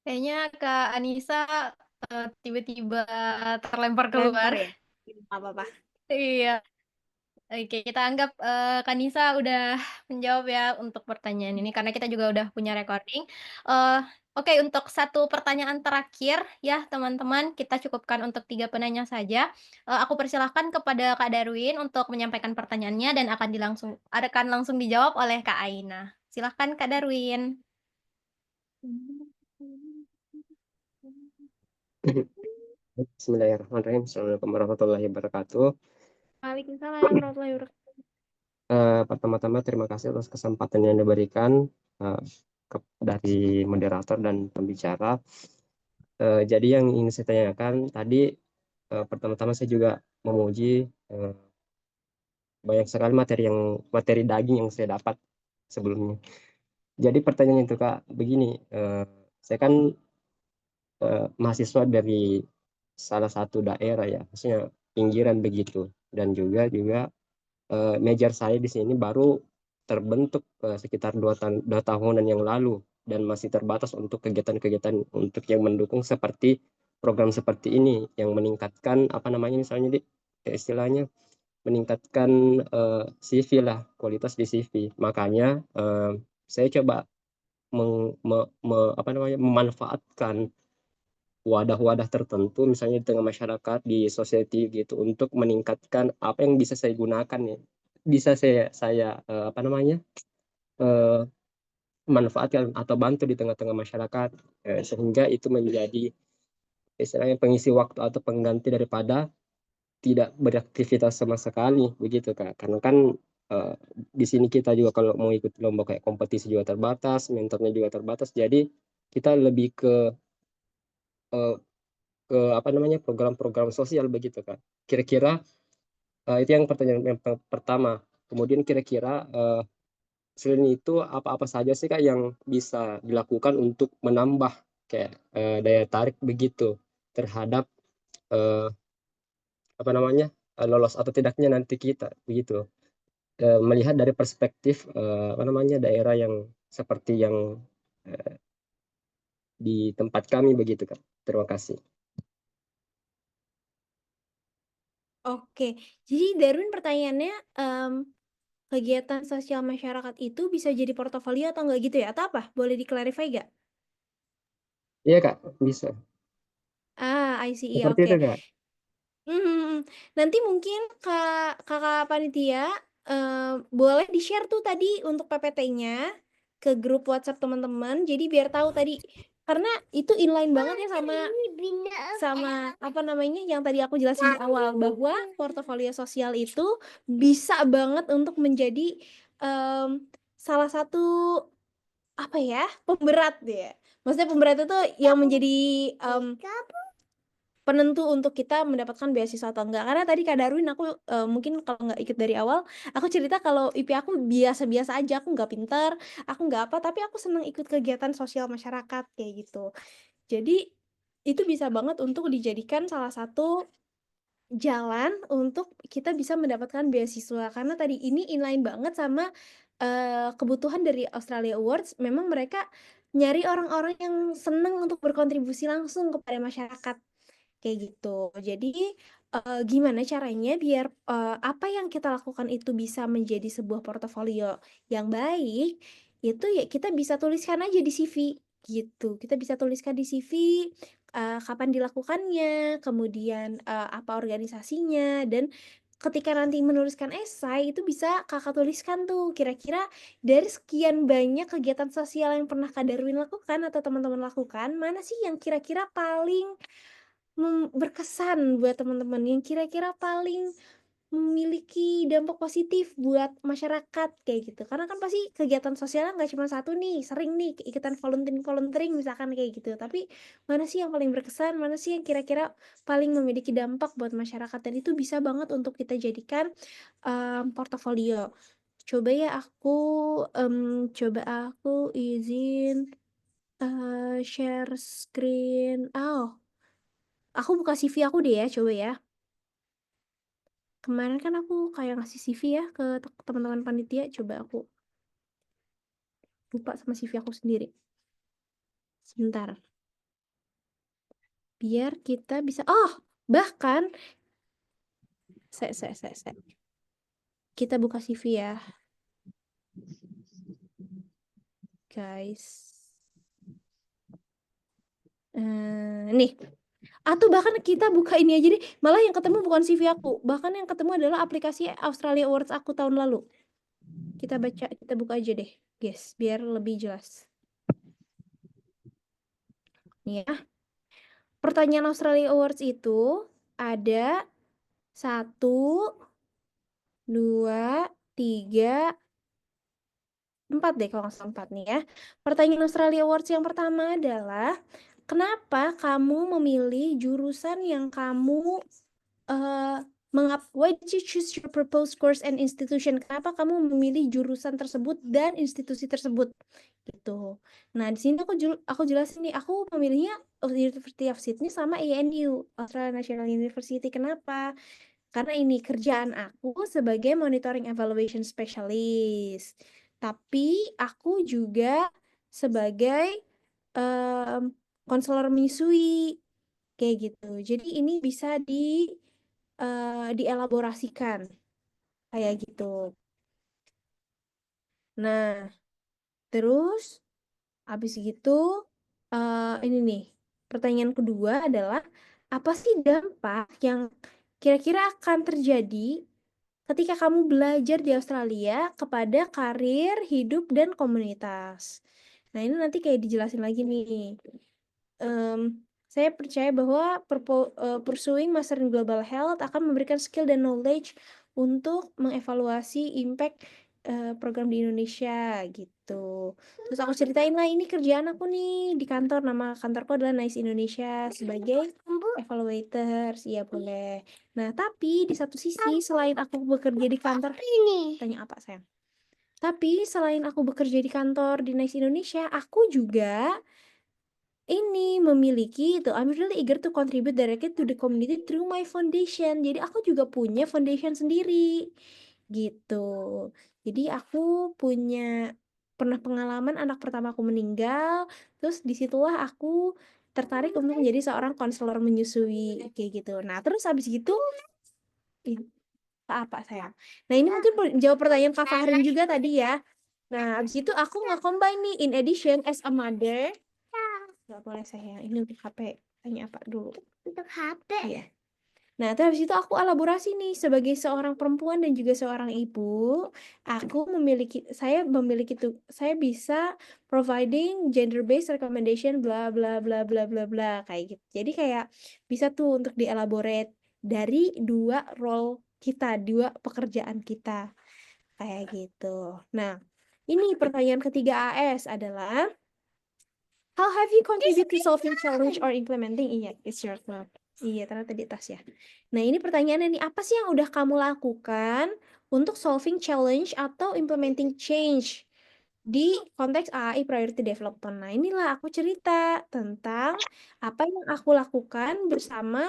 [SPEAKER 1] Kayaknya Kak Anissa tiba-tiba terlempar keluar.
[SPEAKER 2] Lempar ya? Nggak apa-apa.
[SPEAKER 1] Iya. Oke, kita anggap Kanisa udah menjawab ya untuk pertanyaan ini karena kita juga udah punya recording. Oke, untuk satu pertanyaan terakhir ya teman-teman, kita cukupkan untuk 3 penanya saja. Aku persilahkan kepada Kak Darwin untuk menyampaikan pertanyaannya dan akan langsung dijawab oleh Kak Aina. Silahkan Kak Darwin.
[SPEAKER 5] Bismillahirrahmanirrahim. Assalamualaikum warahmatullahi wabarakatuh.
[SPEAKER 2] Waalaikumsalam warahmatullahi wabarakatuh.
[SPEAKER 5] Pertama-tama terima kasih atas kesempatan yang diberikan dari moderator dan pembicara. Jadi yang ingin saya tanyakan tadi, pertama-tama saya juga memuji banyak sekali materi daging yang saya dapat sebelumnya. Jadi pertanyaan itu Kak, begini, saya kan mahasiswa dari salah satu daerah ya, maksudnya pinggiran begitu, dan juga major saya di sini baru terbentuk sekitar 2 tahunan yang lalu dan masih terbatas untuk kegiatan-kegiatan untuk yang mendukung seperti program seperti ini yang meningkatkan apa namanya misalnya istilahnya meningkatkan CV lah, kualitas di CV. Makanya saya coba memanfaatkan wadah-wadah tertentu misalnya di tengah masyarakat di society gitu untuk meningkatkan apa yang bisa saya gunakan ya, bisa saya manfaatkan atau bantu di tengah-tengah masyarakat sehingga itu menjadi istilahnya pengisi waktu atau pengganti daripada tidak beraktivitas sama sekali begitu Kak. Karena kan di sini kita juga kalau mau ikut lomba kayak kompetisi juga terbatas, mentornya juga terbatas, jadi kita lebih ke program-program sosial begitu Kak. Kira-kira itu yang pertanyaan yang pertama. Kemudian kira-kira selain itu apa-apa saja sih Kak yang bisa dilakukan untuk menambah kayak daya tarik begitu terhadap eh, apa namanya lolos atau tidaknya nanti kita begitu. Melihat dari perspektif apa namanya daerah yang seperti yang eh, di tempat kami begitu Kak. Terima kasih.
[SPEAKER 2] Oke, jadi Darwin pertanyaannya, kegiatan sosial masyarakat itu bisa jadi portofolio atau enggak gitu ya? Atau apa? Boleh di-clarify gak?
[SPEAKER 5] Iya Kak, bisa.
[SPEAKER 2] I see, iya,
[SPEAKER 5] Seperti
[SPEAKER 2] oke.
[SPEAKER 5] itu Kak.
[SPEAKER 2] Nanti mungkin kakak panitia boleh di-share tuh tadi untuk PPT-nya ke grup WhatsApp teman-teman. Jadi biar tahu tadi, karena itu inline banget ya sama apa namanya yang tadi aku jelasin di awal, bahwa portofolio sosial itu bisa banget untuk menjadi salah satu apa ya, pemberat ya. Maksudnya pemberat itu yang menjadi penentu untuk kita mendapatkan beasiswa atau enggak. Karena tadi Kak Darwin aku mungkin kalau nggak ikut dari awal, aku cerita kalau IP aku biasa-biasa aja, aku nggak pintar, aku nggak apa, tapi aku seneng ikut kegiatan sosial masyarakat kayak gitu. Jadi itu bisa banget untuk dijadikan salah satu jalan untuk kita bisa mendapatkan beasiswa, karena tadi ini inline banget sama kebutuhan dari Australia Awards. Memang mereka nyari orang-orang yang seneng untuk berkontribusi langsung kepada masyarakat kayak gitu. Jadi gimana caranya biar apa yang kita lakukan itu bisa menjadi sebuah portofolio yang baik, itu ya kita bisa tuliskan aja di CV gitu. Kita bisa tuliskan di CV kapan dilakukannya, kemudian apa organisasinya, dan ketika nanti menuliskan esai itu bisa kakak tuliskan tuh kira-kira dari sekian banyak kegiatan sosial yang pernah Kak Darwin lakukan atau teman-teman lakukan, mana sih yang kira-kira paling berkesan buat teman-teman, yang kira-kira paling memiliki dampak positif buat masyarakat kayak gitu. Karena kan pasti kegiatan sosialnya nggak cuma satu nih, sering nih ikutan volunteering misalkan kayak gitu. Tapi mana sih yang paling berkesan, mana sih yang kira-kira paling memiliki dampak buat masyarakat, dan itu bisa banget untuk kita jadikan portofolio. Coba ya aku izin share screen. Aku buka CV aku deh ya, coba ya. Kemarin kan aku kayak ngasih CV ya ke teman-teman panitia, coba aku lupa sama CV aku sendiri. Sebentar. Biar kita bisa, bahkan, kita buka CV ya, guys. Nih. Atau bahkan kita buka ini aja deh, malah yang ketemu bukan CV aku, bahkan yang ketemu adalah aplikasi Australia Awards aku tahun lalu. Kita buka aja deh, guys, biar lebih jelas. Nih ya. Pertanyaan Australia Awards itu ada 1, 2, 3, 4 deh kalau nggak salah 4 nih ya. Pertanyaan Australia Awards yang pertama adalah, kenapa kamu memilih jurusan yang kamu why did you choose your proposed course and institution? Kenapa kamu memilih jurusan tersebut dan institusi tersebut? Gitu. Nah, di sini aku jelasin nih, aku memilihnya University of Sydney sama ANU, Australian National University. Kenapa? Karena ini kerjaan aku sebagai monitoring evaluation specialist. Tapi aku juga sebagai konselor menyusui kayak gitu. Jadi ini bisa dielaborasikan kayak gitu. Nah, terus habis gitu ini nih, pertanyaan kedua adalah, apa sih dampak yang kira-kira akan terjadi ketika kamu belajar di Australia kepada karir, hidup, dan komunitas? Nah, ini nanti kayak dijelasin lagi nih. Saya percaya bahwa pursuing Master in Global Health akan memberikan skill dan knowledge untuk mengevaluasi impact program di Indonesia gitu. Terus aku ceritain lah, ini kerjaan aku nih di kantor, nama kantorku adalah NICE Indonesia sebagai evaluators. Iya boleh. Nah, tapi di satu sisi selain aku bekerja di kantor, tanya apa sayang? Tapi selain aku bekerja di kantor di Nice Indonesia, aku juga ini memiliki itu, I'm really eager to contribute directly to the community through my foundation. Jadi aku juga punya foundation sendiri gitu. Jadi aku pernah pengalaman anak pertama aku meninggal, terus disitulah aku tertarik untuk menjadi seorang konselor menyusui kayak gitu. Nah terus habis gitu apa sayang? Nah ini mungkin jawab pertanyaan Kak Fahrin juga tadi ya. Nah abis itu aku nge-combine nih, in addition as a mother. Gak boleh sayang, ini untuk HP. Tanya apa dulu? Untuk HP. Iya. Nah, terus habis itu aku elaborasi nih sebagai seorang perempuan dan juga seorang ibu, saya bisa providing gender based recommendation bla bla bla bla bla bla kayak gitu. Jadi kayak bisa tuh untuk dielaborate dari dua role kita, dua pekerjaan kita kayak gitu. Nah, ini pertanyaan ketiga AS adalah how have you contributed to solving challenge or implementing? Iya, it's your turn. Iya, ternyata di tas ya. Nah, ini pertanyaannya nih, apa sih yang udah kamu lakukan untuk solving challenge atau implementing change di konteks AI Priority Development? Nah, inilah aku cerita tentang apa yang aku lakukan bersama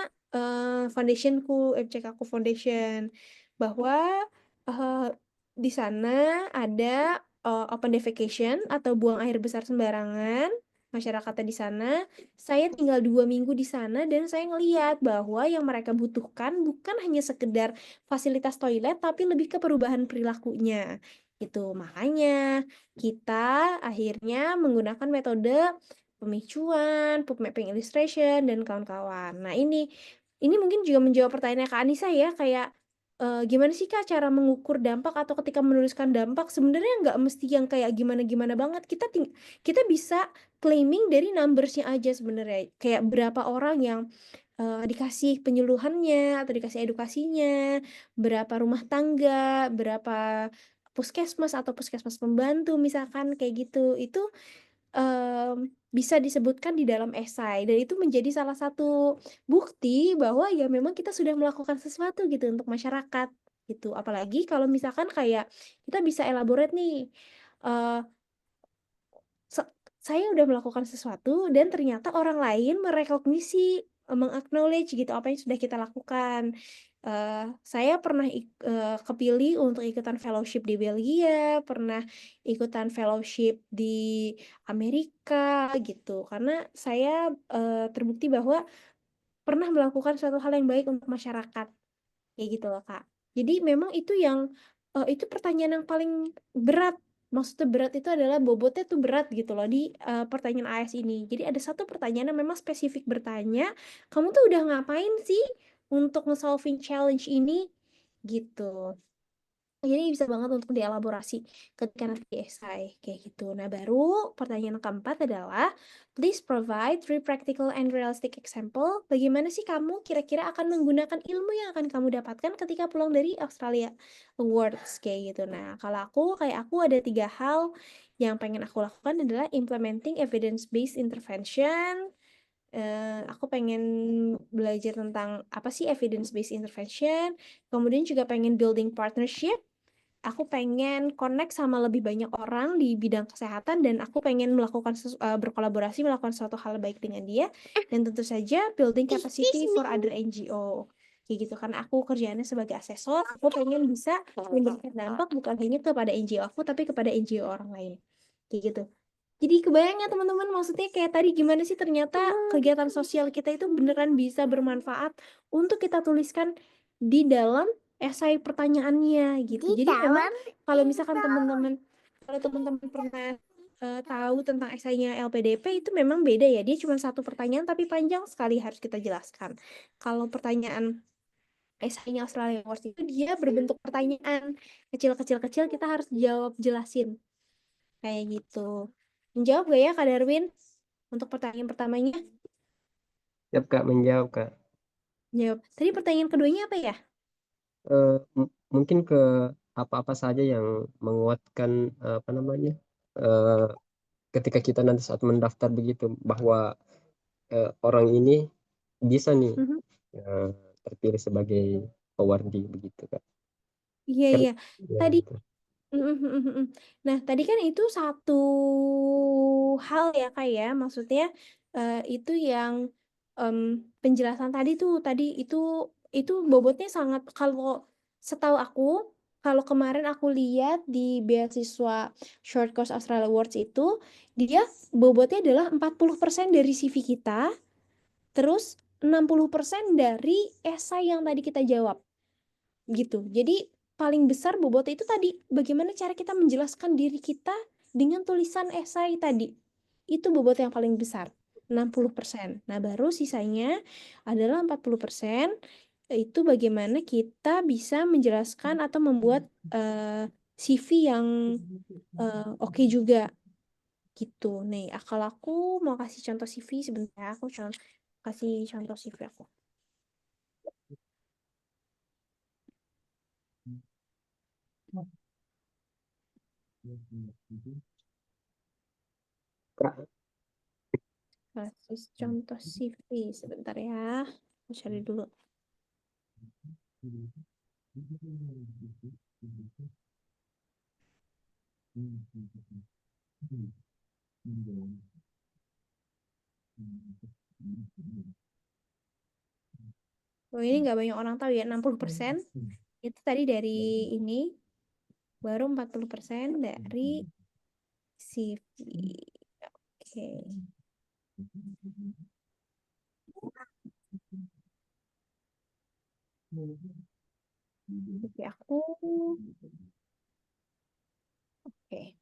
[SPEAKER 2] foundationku, MCK aku Foundation. Bahwa eh, di sana ada open defecation atau buang air besar sembarangan masyarakatnya di sana. Saya tinggal 2 minggu di sana dan saya ngeliat bahwa yang mereka butuhkan bukan hanya sekedar fasilitas toilet, tapi lebih ke perubahan perilakunya. Gitu. Makanya kita akhirnya menggunakan metode pemicuan, pup mapping illustration, dan kawan-kawan. Nah ini mungkin juga menjawab pertanyaan Kak Anissa ya, kayak gimana sih Kak cara mengukur dampak atau ketika menuliskan dampak sebenarnya nggak mesti yang kayak gimana-gimana banget. Kita bisa claiming dari numbersnya aja sebenarnya, kayak berapa orang yang dikasih penyuluhannya atau dikasih edukasinya, berapa rumah tangga, berapa puskesmas atau puskesmas pembantu misalkan kayak gitu. Itu bisa disebutkan di dalam esai dan itu menjadi salah satu bukti bahwa ya memang kita sudah melakukan sesuatu gitu untuk masyarakat gitu. Apalagi kalau misalkan kayak kita bisa elaborate nih, eh, saya udah melakukan sesuatu dan ternyata orang lain merekognisi, mengaknowledge gitu apa yang sudah kita lakukan. Saya pernah kepilih untuk ikutan fellowship di Belgia, pernah ikutan fellowship di Amerika gitu. Karena saya terbukti bahwa pernah melakukan suatu hal yang baik untuk masyarakat. Kayak gitu loh, Kak. Jadi memang itu pertanyaan yang paling berat. Maksudnya berat itu adalah bobotnya tuh berat gitu loh di pertanyaan AS ini. Jadi ada satu pertanyaan yang memang spesifik bertanya, kamu tuh udah ngapain sih untuk nge-solving challenge ini? Gitu. Jadi bisa banget untuk dielaborasi ketika nanti di esai kayak gitu. Nah, baru pertanyaan keempat adalah please provide three practical and realistic example. Bagaimana sih kamu kira-kira akan menggunakan ilmu yang akan kamu dapatkan ketika pulang dari Australia Awards kayak gitu. Nah, kalau aku ada 3 hal yang pengen aku lakukan adalah implementing evidence-based intervention. Aku pengen belajar tentang apa sih evidence-based intervention. Kemudian juga pengen building partnership. Aku pengen connect sama lebih banyak orang di bidang kesehatan dan aku pengen berkolaborasi melakukan suatu hal baik dengan dia dan tentu saja building capacity for other NGO kayak gitu. Karena aku kerjaannya sebagai asesor, aku pengen bisa memberikan dampak bukan hanya kepada NGO aku tapi kepada NGO orang lain kayak gitu. Jadi kebayang ya teman-teman, maksudnya kayak tadi gimana sih ternyata kegiatan sosial kita itu beneran bisa bermanfaat untuk kita tuliskan di dalam esai pertanyaannya gitu. Jadi memang kalau misalkan kalau teman-teman pernah tahu tentang esainya LPDP itu memang beda ya. Dia cuma satu pertanyaan tapi panjang sekali harus kita jelaskan. Kalau pertanyaan esainya Australia Awards itu dia berbentuk pertanyaan kecil-kecil kita harus jelasin kayak gitu. Menjawab gak ya Kak Darwin untuk pertanyaan pertamanya?
[SPEAKER 5] Siap Kak, menjawab Kak.
[SPEAKER 2] Jawab. Tadi pertanyaan keduanya apa ya?
[SPEAKER 5] Mungkin ke apa-apa saja yang menguatkan apa namanya eh, ketika kita nanti saat mendaftar begitu bahwa orang ini bisa nih eh, terpilih sebagai awardee begitu Kak.
[SPEAKER 2] Iya,
[SPEAKER 5] Kan
[SPEAKER 2] iya.
[SPEAKER 5] ya,
[SPEAKER 2] Tadi
[SPEAKER 5] gitu.
[SPEAKER 2] Nah, tadi kan itu satu hal ya Kak ya, maksudnya itu yang penjelasan tadi itu bobotnya sangat, kalau setahu aku, kalau kemarin aku lihat di beasiswa Short Course Australia Awards itu, dia bobotnya adalah 40% dari CV kita, terus 60% dari esai yang tadi kita jawab gitu. Jadi paling besar bobotnya itu tadi bagaimana cara kita menjelaskan diri kita dengan tulisan esai tadi. Itu bobot yang paling besar, 60%. Nah, baru sisanya adalah 40% itu bagaimana kita bisa menjelaskan atau membuat CV yang oke juga gitu. Nih, kalau aku mau kasih contoh CV sebentar, aku kasih contoh CV aku.
[SPEAKER 5] Kak,
[SPEAKER 2] Kasih contoh CV sebentar ya. Aku cari dulu. Oh, ini nggak banyak orang tahu ya, 60% itu tadi dari ini, baru 40% dari CV. Oke. CV aku. Oke.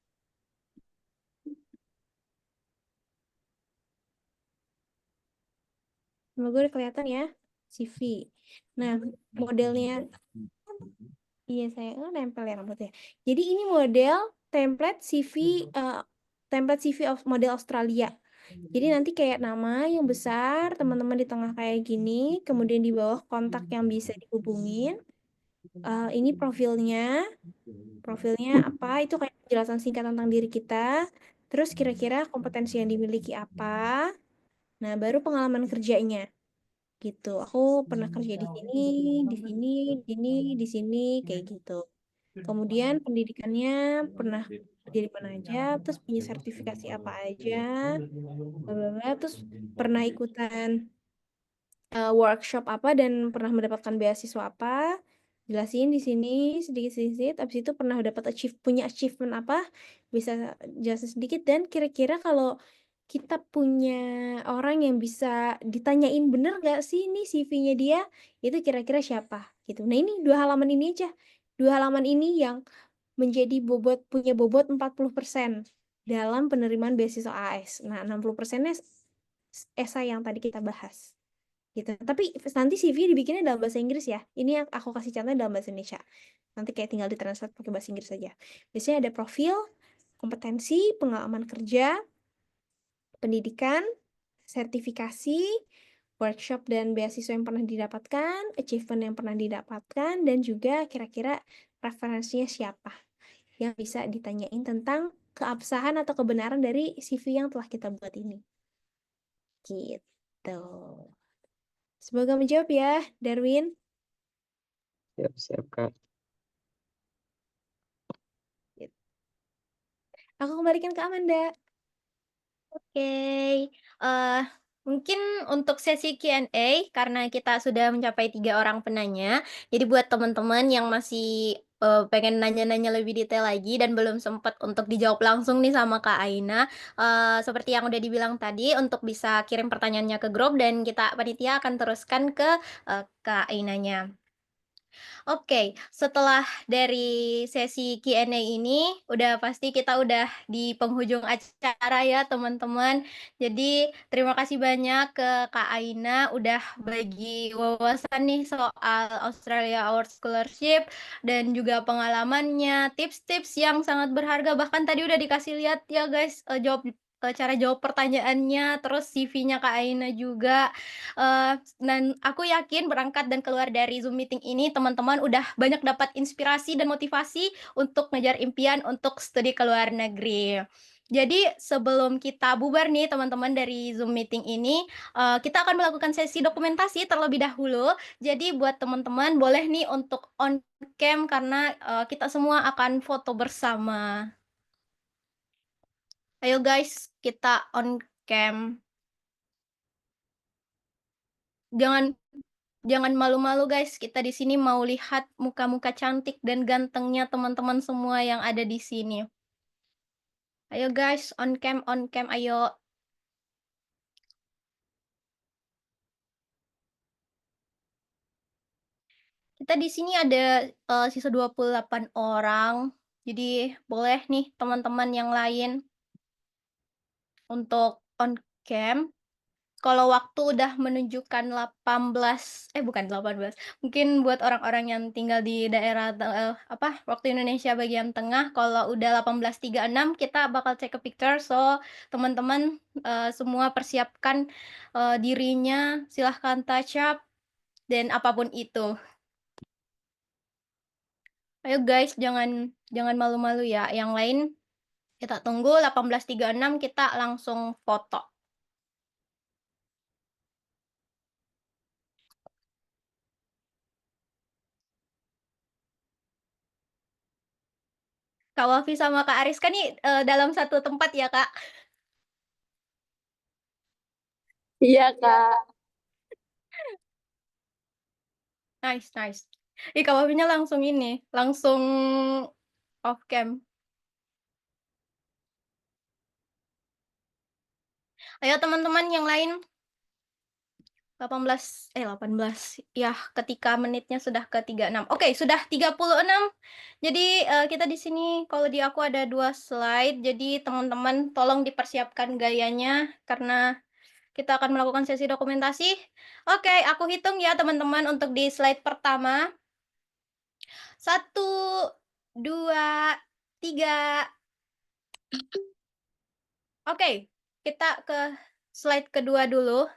[SPEAKER 2] Semoga udah kelihatan ya, CV. Nah, modelnya, iya saya nempel ya rambutnya. Jadi ini model template CV, template CV of model Australia. Jadi nanti kayak nama yang besar, teman-teman di tengah kayak gini, kemudian di bawah kontak yang bisa dihubungin. Ini profilnya apa? Itu kayak penjelasan singkat tentang diri kita. Terus kira-kira kompetensi yang dimiliki apa? Nah, baru pengalaman kerjanya gitu. Aku pernah kerja di sini, di sini, di sini, di sini, kayak gitu. Kemudian pendidikannya pernah kerja di mana aja, terus punya sertifikasi apa aja, bla bla bla. Terus pernah ikutan workshop apa dan pernah mendapatkan beasiswa apa, jelasin di sini sedikit-sedikit. Abis itu pernah dapat punya achievement apa, bisa jelasin sedikit. Dan kira-kira kalau kita punya orang yang bisa ditanyain bener gak sih ini CV-nya dia, itu kira-kira siapa gitu. Nah, ini 2 halaman ini aja, 2 halaman ini yang punya bobot 40% dalam penerimaan beasiswa AS. Nah, 60%-nya esai yang tadi kita bahas gitu. Tapi nanti CV dibikinnya dalam bahasa Inggris ya. Ini yang aku kasih contohnya dalam bahasa Indonesia. Nanti kayak tinggal ditranslate pakai bahasa Inggris saja. Biasanya ada profil, kompetensi, pengalaman kerja, pendidikan, sertifikasi, workshop dan beasiswa yang pernah didapatkan, achievement yang pernah didapatkan, dan juga kira-kira referensinya siapa yang bisa ditanyain tentang keabsahan atau kebenaran dari CV yang telah kita buat ini. Gitu. Semoga menjawab ya, Darwin.
[SPEAKER 5] siap-siap Kak.
[SPEAKER 2] Aku kembalikan ke Amanda.
[SPEAKER 1] Oke, mungkin untuk sesi Q&A karena kita sudah mencapai 3 orang penanya, jadi buat teman-teman yang masih, pengen nanya-nanya lebih detail lagi dan belum sempat untuk dijawab langsung nih sama Kak Aina, seperti yang udah dibilang tadi untuk bisa kirim pertanyaannya ke grup dan kita panitia akan teruskan ke, Kak Ainanya. Oke, setelah dari sesi Q&A ini, udah pasti kita udah di penghujung acara ya teman-teman. Jadi terima kasih banyak ke Kak Aina udah bagi wawasan nih soal Australia Award Scholarship dan juga pengalamannya, tips-tips yang sangat berharga. Bahkan tadi udah dikasih lihat ya guys, cara jawab pertanyaannya, terus CV-nya Kak Aina juga. Dan aku yakin berangkat dan keluar dari Zoom meeting ini teman-teman udah banyak dapat inspirasi dan motivasi untuk ngejar impian untuk studi ke luar negeri. Jadi sebelum kita bubar nih teman-teman dari Zoom meeting ini, kita akan melakukan sesi dokumentasi terlebih dahulu. Jadi buat teman-teman boleh nih untuk on cam karena kita semua akan foto bersama. Ayo guys, kita on cam. Jangan malu-malu guys. Kita di sini mau lihat muka-muka cantik dan gantengnya teman-teman semua yang ada di sini. Ayo guys, on cam, ayo. Kita di sini ada sisa 28 orang. Jadi boleh nih teman-teman yang lain untuk on cam. Kalau waktu udah menunjukkan 18, bukan 18. Mungkin buat orang-orang yang tinggal di daerah waktu Indonesia bagian tengah, kalau udah 18.36 kita bakal take a picture. So, teman-teman semua persiapkan dirinya, silahkan touch up dan apapun itu. Ayo guys, jangan malu-malu ya. Yang lain kita tunggu 18.36 kita langsung foto. Kak Wafi sama Kak Ariska nih dalam satu tempat ya, Kak?
[SPEAKER 2] Iya, Kak.
[SPEAKER 1] Nice. Kak Wafinya langsung off cam. Ayo teman-teman yang lain. 18. Ya, ketika menitnya sudah ke 36. Oke, sudah 36. Jadi kita di sini kalau di aku ada 2 slide. Jadi teman-teman tolong dipersiapkan gayanya karena kita akan melakukan sesi dokumentasi. Oke, aku hitung ya teman-teman untuk di slide pertama. 1, 2, 3. Oke, kita ke slide kedua dulu.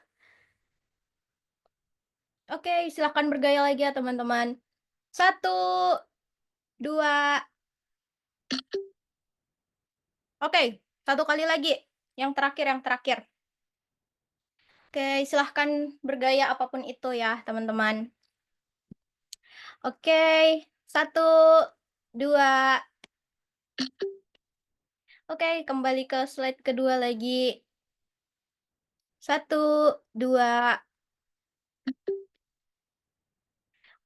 [SPEAKER 1] Oke, silahkan bergaya lagi ya teman-teman. 1, 2. Oke, satu kali lagi. Yang terakhir. Oke, silahkan bergaya apapun itu ya teman-teman. Oke, 1, 2. Oke, kembali ke slide kedua lagi. 1, 2.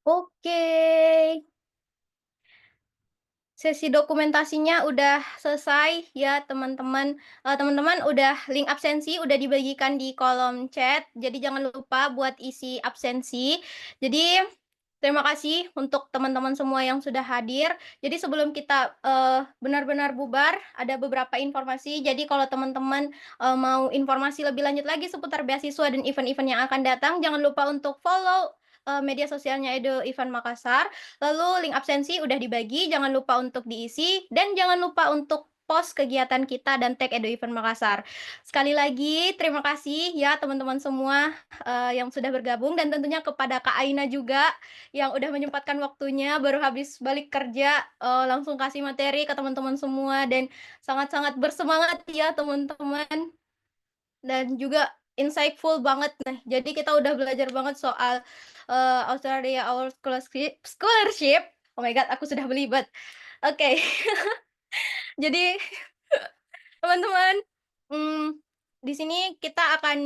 [SPEAKER 1] Oke. Sesi dokumentasinya udah selesai ya teman-teman. Teman-teman udah link absensi udah dibagikan di kolom chat. Jadi jangan lupa buat isi absensi. Jadi terima kasih untuk teman-teman semua yang sudah hadir. Jadi sebelum kita benar-benar bubar, ada beberapa informasi. Jadi kalau teman-teman mau informasi lebih lanjut lagi seputar beasiswa dan event-event yang akan datang, jangan lupa untuk follow media sosialnya Edo Event Makassar. Lalu link absensi udah dibagi, jangan lupa untuk diisi, dan jangan lupa untuk post kegiatan kita dan tag Edo Event Makassar. Sekali lagi, terima kasih ya teman-teman semua yang sudah bergabung, dan tentunya kepada Kak Aina juga yang udah menyempatkan waktunya, baru habis balik kerja, langsung kasih materi ke teman-teman semua, dan sangat-sangat bersemangat ya teman-teman. Dan juga insightful banget. Nah, jadi kita udah belajar banget soal Australia Our Scholarship. Oh my God, aku sudah belibet. Oke. Jadi teman-teman, di sini kita akan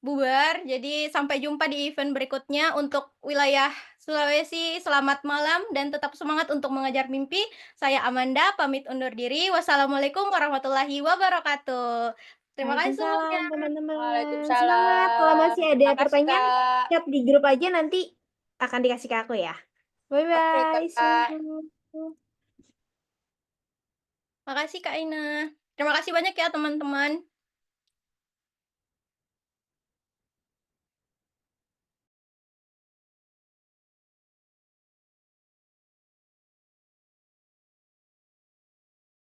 [SPEAKER 1] bubar. Jadi sampai jumpa di event berikutnya untuk wilayah Sulawesi. Selamat malam dan tetap semangat untuk mengejar mimpi. Saya Amanda, pamit undur diri. Wassalamualaikum warahmatullahi wabarakatuh. Terima kasih semuanya.
[SPEAKER 2] Waalaikumsalam teman-teman.
[SPEAKER 6] Waalaikumsalam.
[SPEAKER 2] Semangat. Kalau masih ada
[SPEAKER 6] Makasih,
[SPEAKER 2] pertanyaan,
[SPEAKER 6] Kak.
[SPEAKER 2] chat di grup aja nanti akan dikasih ke aku ya. Bye-bye.
[SPEAKER 6] Oke, Kak.
[SPEAKER 1] Makasih Kak Ina. Terima kasih banyak ya teman-teman.